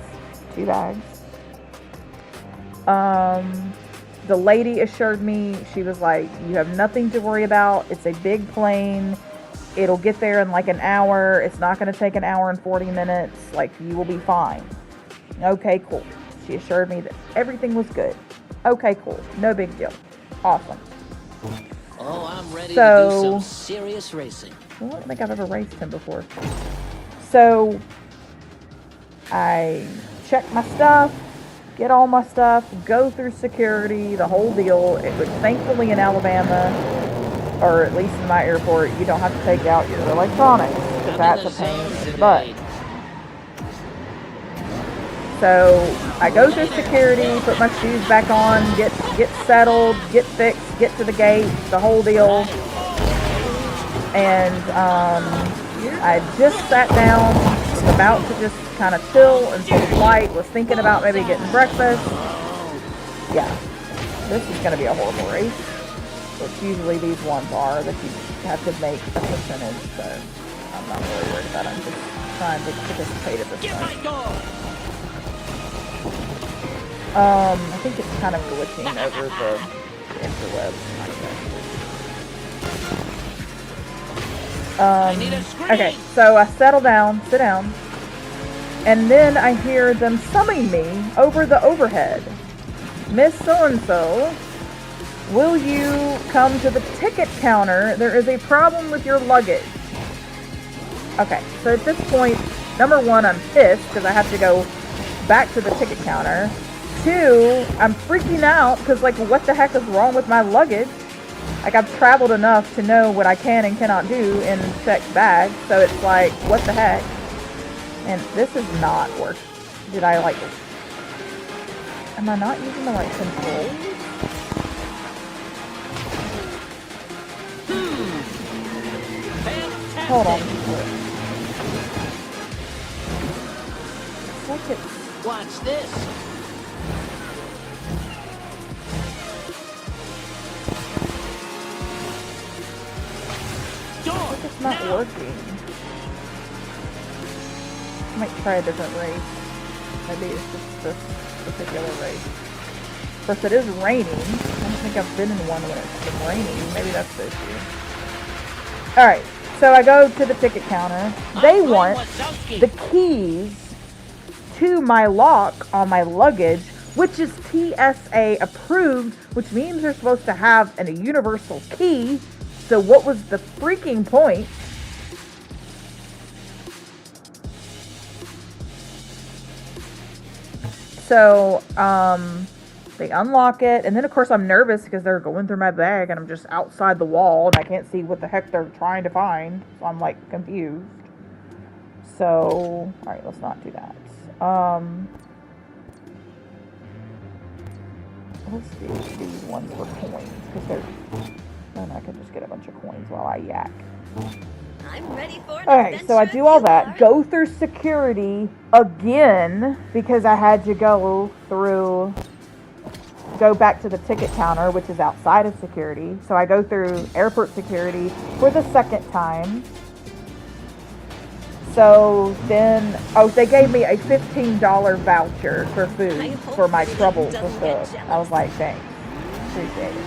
The lady assured me, she was like, you have nothing to worry about. It's a big plane. It'll get there in like an hour. It's not going to take an hour and 40 minutes. Like, you will be fine. Okay, cool. She assured me that everything was good. Okay, cool. No big deal. Awesome. Oh, I'm ready to do some serious racing. I don't think I've ever raced him before. So, I checked my stuff. Get all my stuff, go through security, the whole deal. It was thankfully in Alabama, or at least in my airport, you don't have to take out your electronics, because that's a pain in the butt. So I go through security, put my shoes back on, get settled, get fixed, get to the gate, the whole deal. And I just sat down, was about to just kind of chill until the flight, was thinking about maybe getting breakfast. Yeah, this is going to be a horrible race, which usually these ones are, that you have to make a percentage, so I'm not really worried about it. I'm just trying to participate at this point. I think it's kind of glitching over the interwebs. Okay, so I sit down, and then I hear them summing me over the overhead. Miss So-and-so, will you come to the ticket counter? There is a problem with your luggage. Okay, so at this point, number one, I'm pissed because I have to go back to the ticket counter. Two, I'm freaking out because, like, what the heck is wrong with my luggage? Like, I've traveled enough to know what I can and cannot do in checked bags, so it's like, what the heck? And this is not working. Did I, like, am I not using the right controls? Hold on. It's like it's... Watch this. It's not working. I might try a different race. Maybe it's just this particular race. Of course, it is raining. I don't think I've been in one when it's been raining. Maybe that's the issue. Alright, so I go to the ticket counter. They want the keys to my lock on my luggage, which is TSA approved, which means they're supposed to have a universal key. So what was the freaking point? So, they unlock it, and then of course I'm nervous because they're going through my bag and I'm just outside the wall and I can't see what the heck they're trying to find. So I'm like confused. So, alright, let's not do that. Let's do these ones for coins, because they're... Then I can just get a bunch of coins while I yak. I'm ready for an Alright, so I adventure do if all you that. are. Go through security again, because I had to go back to the ticket counter, which is outside of security. So I go through airport security for the second time. So then, oh, they gave me a $15 voucher for food for my trouble fulfilled. I was like, thanks, appreciate it.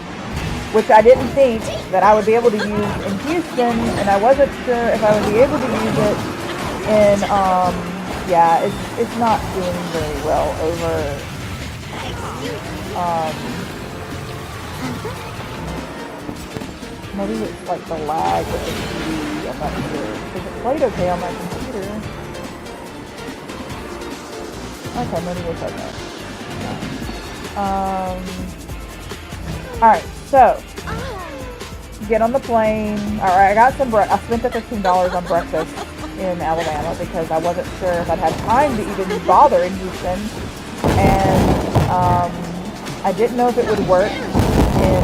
Which I didn't think that I would be able to use in Houston, and I wasn't sure if I would be able to use it in, yeah, it's not doing very well over, maybe it's like the lag with the TV, I'm not sure. Because it played okay on my computer. Okay, maybe it doesn't. Alright, so get on the plane. Alright, I got some I spent the $15 on breakfast in Alabama because I wasn't sure if I'd have time to even bother in Houston. And I didn't know if it would work in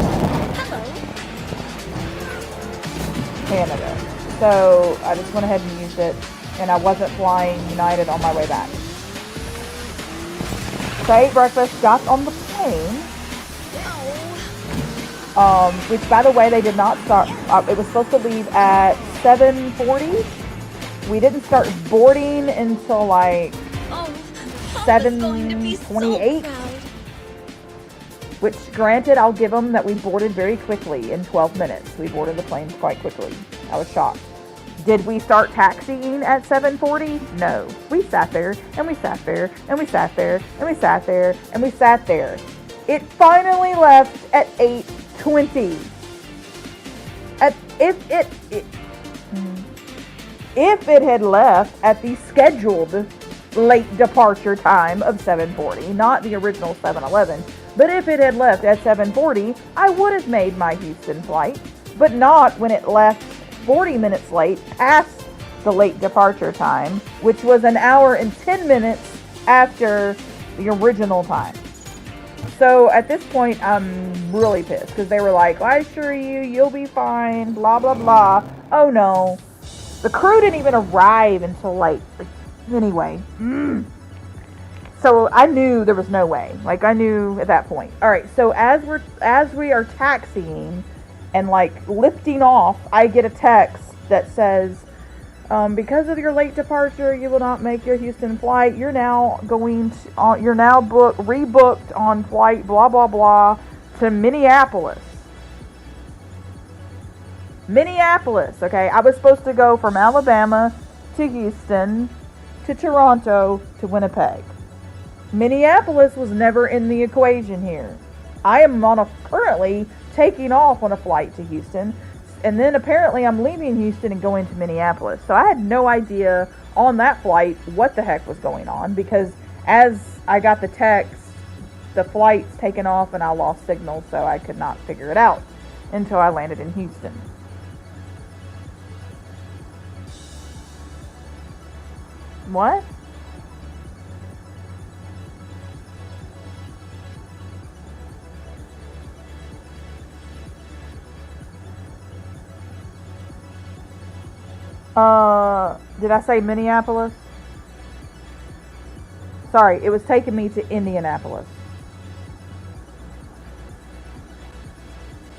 Canada. So I just went ahead and used it, and I wasn't flying United on my way back. So I ate breakfast, got on the plane, which by the way, they did not start, it was supposed to leave at 7:40. We didn't start boarding until like 7:28. Which, granted, I'll give them that we boarded very quickly in 12 minutes. We boarded the planes quite quickly. I was shocked. Did we start taxiing at 7:40? No. We sat there, and we sat there, and we sat there, and we sat there, and we sat there. It finally left at 8:20. If it had left at the scheduled late departure time of 7:40, not the original 7:11, but if it had left at 7:40, I would have made my Houston flight, but not when it left 40 minutes late past the late departure time, which was an hour and 10 minutes after the original time. So at this point, I'm really pissed because they were like, I assure you, you'll be fine, blah, blah, blah. Oh no. The crew didn't even arrive until like anyway. So I knew there was no way. Like, I knew at that point. All right, so as we are taxiing and like lifting off, I get a text that says, because of your late departure, you will not make your Houston flight. You're now rebooked on flight blah blah blah to Minneapolis. Minneapolis, okay? I was supposed to go from Alabama to Houston to Toronto to Winnipeg. Minneapolis was never in the equation here. I am currently taking off on a flight to Houston, and then apparently I'm leaving Houston and going to Minneapolis. So I had no idea on that flight what the heck was going on, because as I got the text, the flight's taken off and I lost signal, so I could not figure it out until I landed in Houston. What? Did I say Minneapolis? Sorry, it was taking me to Indianapolis.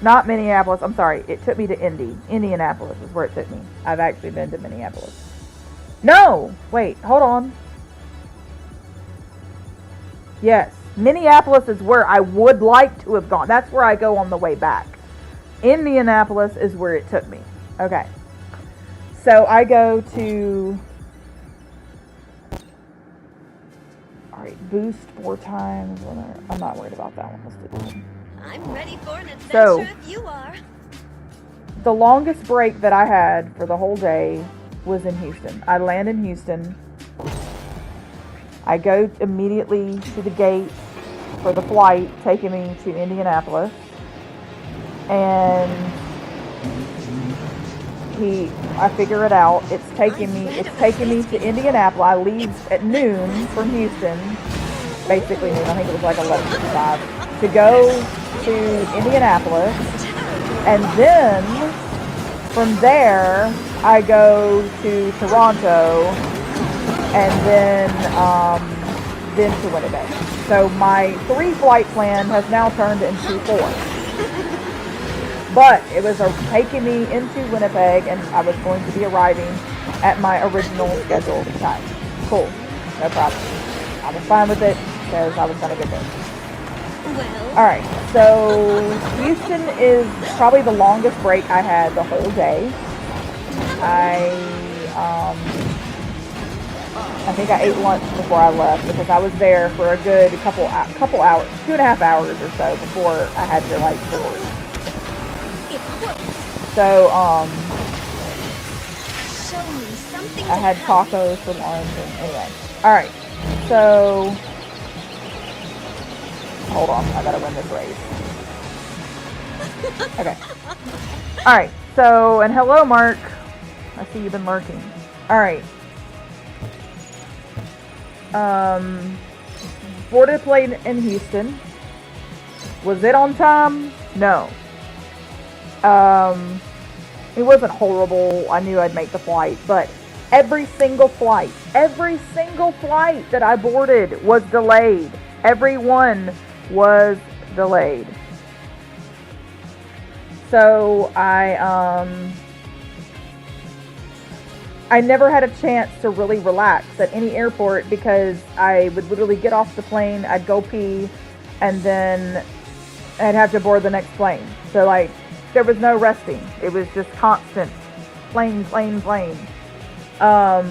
Not Minneapolis, I'm sorry. It took me to Indianapolis is where it took me. I've actually been to Minneapolis. No! Wait, hold on. Yes, Minneapolis is where I would like to have gone. That's where I go on the way back. Indianapolis is where it took me. Okay. So I go to... Alright, boost 4 times. I'm not worried about that one. Let's do this one. I'm ready for an adventure if you are. The longest break that I had for the whole day was in Houston. I land in Houston. I go immediately to the gate for the flight taking me to Indianapolis. And I figure it out. It's taking me to Indianapolis. I leave at noon from Houston, basically noon. I think it was like 11:55 to go to Indianapolis, and then from there I go to Toronto, and then to Winnipeg. So my 3-flight plan has now turned into 4. But it was taking me into Winnipeg, and I was going to be arriving at my original scheduled time. Cool. No problem. I was fine with it because I was going to get there. Alright, so Houston is probably the longest break I had the whole day. I think I ate lunch before I left because I was there for a good couple hours, 2.5 hours or so before I had to like board. So I had tacos for lunch, and anyway. All right, so hold on, I gotta win this race. Okay. All right. So, and hello, Mark. I see you've been lurking. All right. Boarded a plane in Houston. Was it on time? No. It wasn't horrible. I knew I'd make the flight, but every single flight that I boarded was delayed. Every one was delayed. So I never had a chance to really relax at any airport because I would literally get off the plane, I'd go pee, and then I'd have to board the next plane. So like, there was no resting. It was just constant plane. I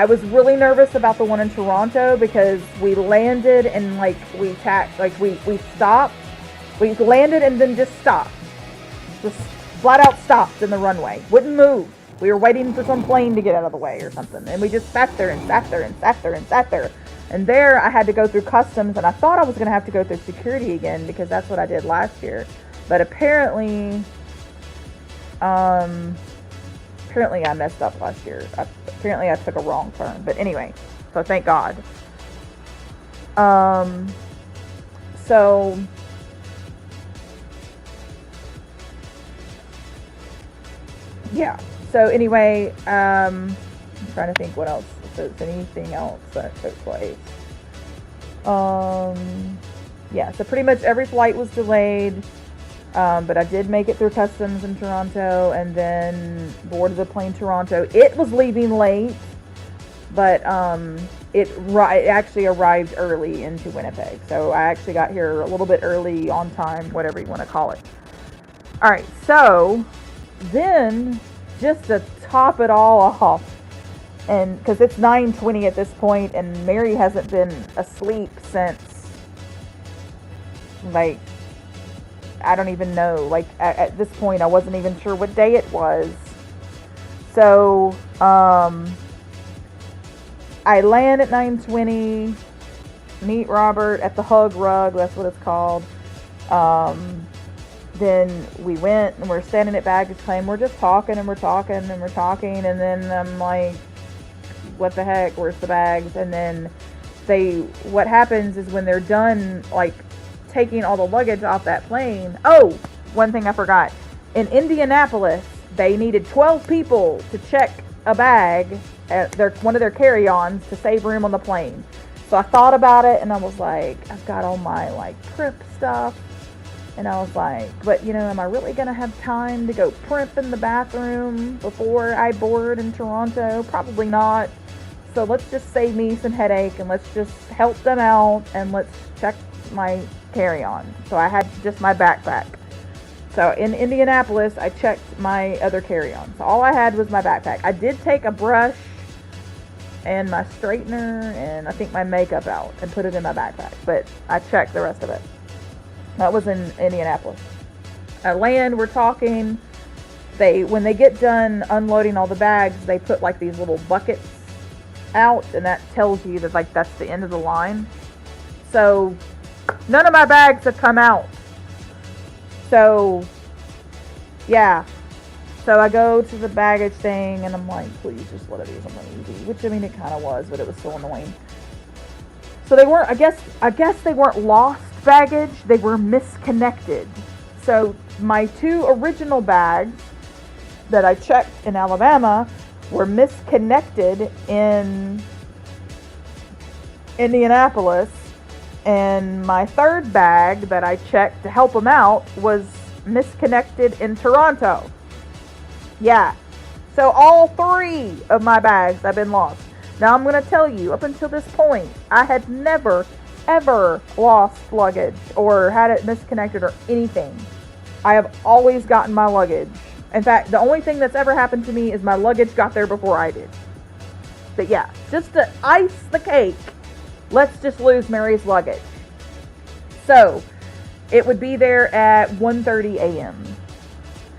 was really nervous about the one in Toronto because we landed and like we stopped. We landed and then just stopped. Just flat out stopped in the runway. Wouldn't move. We were waiting for some plane to get out of the way or something. And we just sat there. And there I had to go through customs, and I thought I was going to have to go through security again because that's what I did last year. But apparently I messed up last year. Apparently I took a wrong turn. But anyway, so thank God. So yeah. So anyway, I'm trying to think what else, if there's anything else that took place. Yeah, so pretty much every flight was delayed, but I did make it through customs in Toronto and then boarded the plane Toronto. It was leaving late, but it actually arrived early into Winnipeg. So I actually got here a little bit early, on time, whatever you want to call it. All right, so then just to top it all off, and because it's 9:20 at this point, and Mary hasn't been asleep since, like, I don't even know, like at this point I wasn't even sure what day it was. So I land at 9:20, meet Robert at the Hug Rug, that's what it's called. Then we went and we're standing at baggage claim. We're just talking and we're talking and we're talking. And then I'm like, what the heck? Where's the bags? And then what happens is when they're done, like, taking all the luggage off that plane. Oh, one thing I forgot. In Indianapolis, they needed 12 people to check a bag at one of their carry-ons to save room on the plane. So I thought about it and I was like, I've got all my, like, prep stuff. And I was like, but, you know, am I really going to have time to go primp in the bathroom before I board in Toronto? Probably not. So let's just save me some headache and let's just help them out and let's check my carry-on. So I had just my backpack. So in Indianapolis, I checked my other carry-on. So all I had was my backpack. I did take a brush and my straightener and I think my makeup out and put it in my backpack. But I checked the rest of it. That was in Indianapolis. I land, we're talking. When they get done unloading all the bags, they put like these little buckets out, and that tells you that like that's the end of the line. So none of my bags have come out. So yeah. So I go to the baggage thing and I'm like, please just let it be something easy. Which, I mean, it kind of was, but it was still annoying. So they weren't, I guess they weren't lost baggage, they were misconnected. So my 2 original bags that I checked in Alabama were misconnected in Indianapolis, and my 3rd bag that I checked to help them out was misconnected in Toronto. Yeah. So all 3 of my bags have been lost. Now I'm going to tell you, up until this point, I had never, ever lost luggage or had it misconnected or anything. I have always gotten my luggage. In fact, the only thing that's ever happened to me is my luggage got there before I did. But yeah, just to ice the cake, let's just lose Mary's luggage. So, it would be there at 1:30 a.m.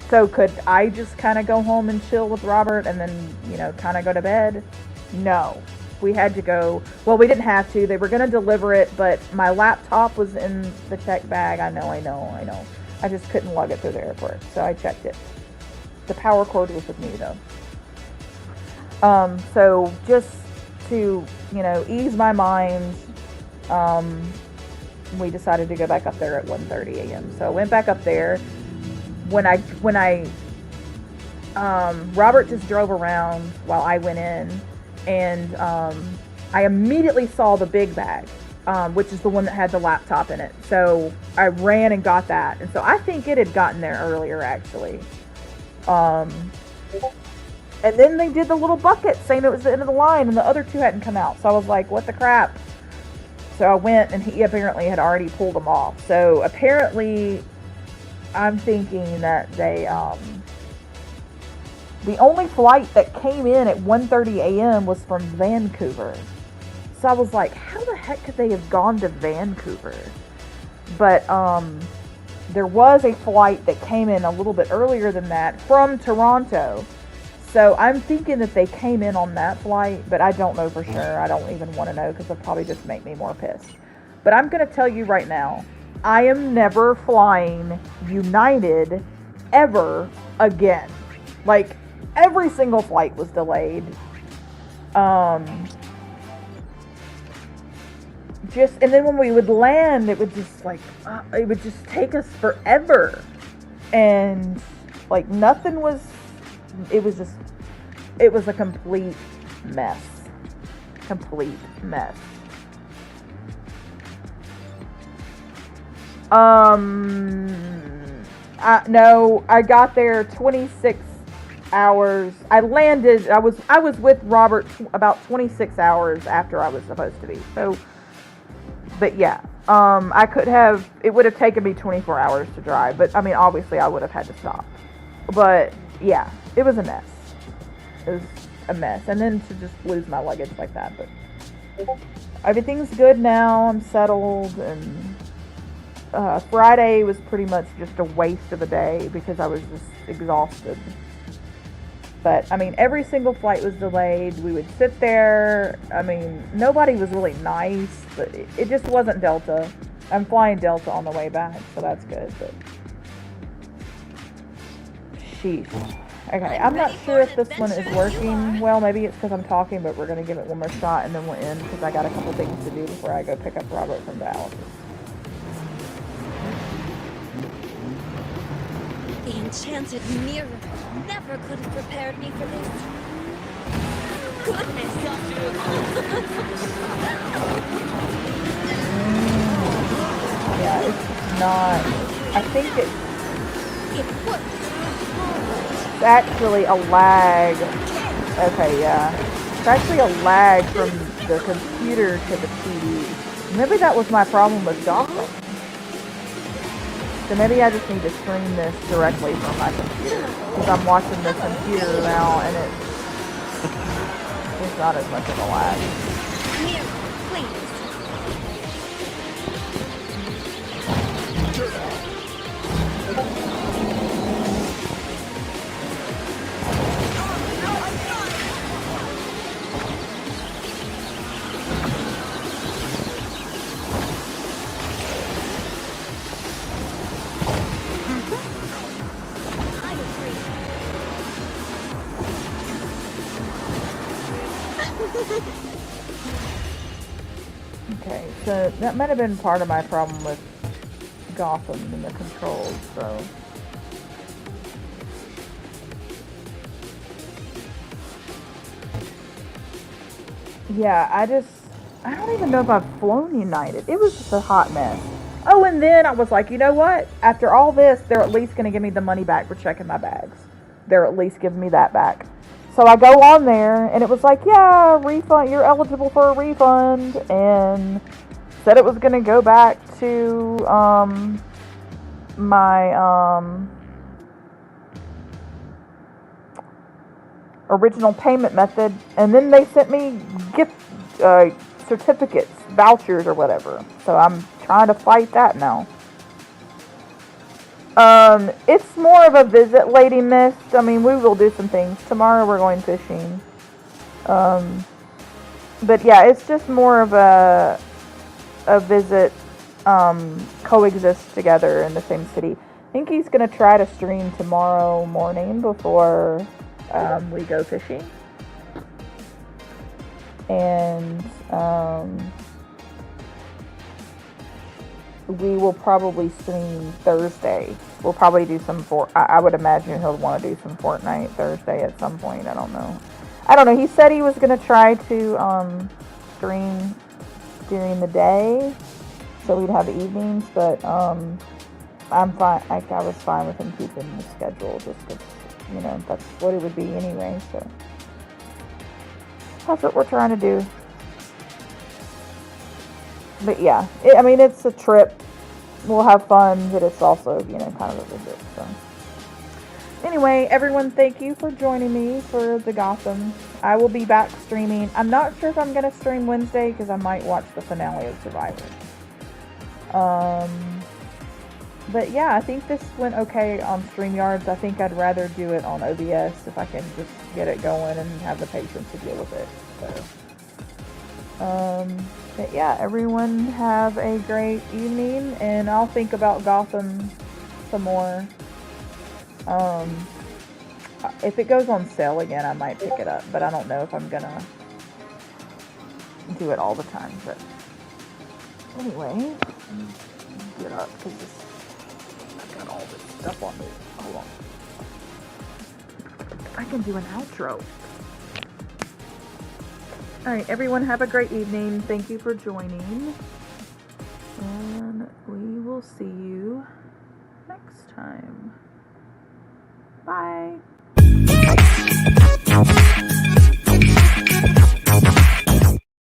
So could I just kind of go home and chill with Robert and then, you know, kind of go to bed? No. We had to go. Well, we didn't have to. They were going to deliver it, but my laptop was in the check bag. I know. I just couldn't lug it through the airport, so I checked it. The power cord was with me, though. So just to, you know, ease my mind, we decided to go back up there at 1:30 a.m. So I went back up there. When I Robert just drove around while I went in, and I immediately saw the big bag, which is the one that had the laptop in it. So I ran and got that, and so I think it had gotten there earlier, actually. And then they did the little bucket saying it was the end of the line, and the other 2 hadn't come out. So I was like, what the crap? So I went, and he apparently had already pulled them off. So apparently, I'm thinking that they, the only flight that came in at 1:30 a.m. was from Vancouver. So I was like, how the heck could they have gone to Vancouver? But, there was a flight that came in a little bit earlier than that from Toronto. So I'm thinking that they came in on that flight, but I don't know for sure. I don't even want to know because it'll probably just make me more pissed. But I'm going to tell you right now, I am never flying United ever again. Like, every single flight was delayed. And then when we would land, it would just like, it would just take us forever. And like nothing was, it was a complete mess. Complete mess. No, I got there 26 hours. I landed, I was with Robert about 26 hours after I was supposed to be. So, but yeah, it would have taken me 24 hours to drive, but I mean, obviously I would have had to stop. But yeah, it was a mess. It was a mess. And then to just lose my luggage like that, but everything's good now. I'm settled, and Friday was pretty much just a waste of a day because I was just exhausted. But, I mean, every single flight was delayed. We would sit there. I mean, nobody was really nice, but it just wasn't Delta. I'm flying Delta on the way back, so that's good. But sheesh. Okay, I'm not sure if this one is working well. Maybe it's because I'm talking, but we're going to give it one more shot, and then we'll end because I got a couple things to do before I go pick up Robert from dialysis. The enchanted mirror never could have prepared me for this. Goodness. Yeah, it's not. I think it's actually a lag. Okay, yeah. It's actually a lag from the computer to the TV. Maybe that was my problem with Gotham. So maybe I just need to stream this directly from my computer, because I'm watching the computer now and it's not as much of a lag. Here, please. Okay, so that might have been part of my problem with Gotham and the controls, so... Yeah, I don't even know if I've flown United. It was just a hot mess. Oh, and then I was like, you know what? After all this, they're at least going to give me the money back for checking my bags. They're at least giving me that back. So I go on there, and it was like, yeah, refund. You're eligible for a refund, and said it was going to go back to my original payment method, and then they sent me gift certificates, vouchers, or whatever. So I'm trying to fight that now. It's more of a visit, Lady Mist. I mean, we will do some things. Tomorrow we're going fishing. But yeah, it's just more of a visit, coexist together in the same city. I think he's going to try to stream tomorrow morning before we go fishing. And we will probably stream Thursday. We'll probably do some I would imagine he'll want to do some Fortnite Thursday at some point. I don't know. He said he was going to try to stream during the day, so we'd have evenings. But I'm fine. I was fine with him keeping the schedule, just because that's what it would be anyway. So that's what we're trying to do. But yeah, it's a trip. We'll have fun, but it's also, kind of a visit. So anyway, everyone, thank you for joining me for the Gotham. I will be back streaming. I'm not sure if I'm going to stream Wednesday, because I might watch the finale of Survivor. But yeah, I think this went okay on StreamYards. I think I'd rather do it on OBS if I can just get it going and have the patience to deal with it. So, but yeah, everyone have a great evening, and I'll think about Gotham some more. If it goes on sale again, I might pick it up, but I don't know if I'm gonna do it all the time. But anyway, get up because I've got all this stuff on me. Hold on. I can do an outro. Alright, everyone have a great evening. Thank you for joining. And we will see you next time. Bye.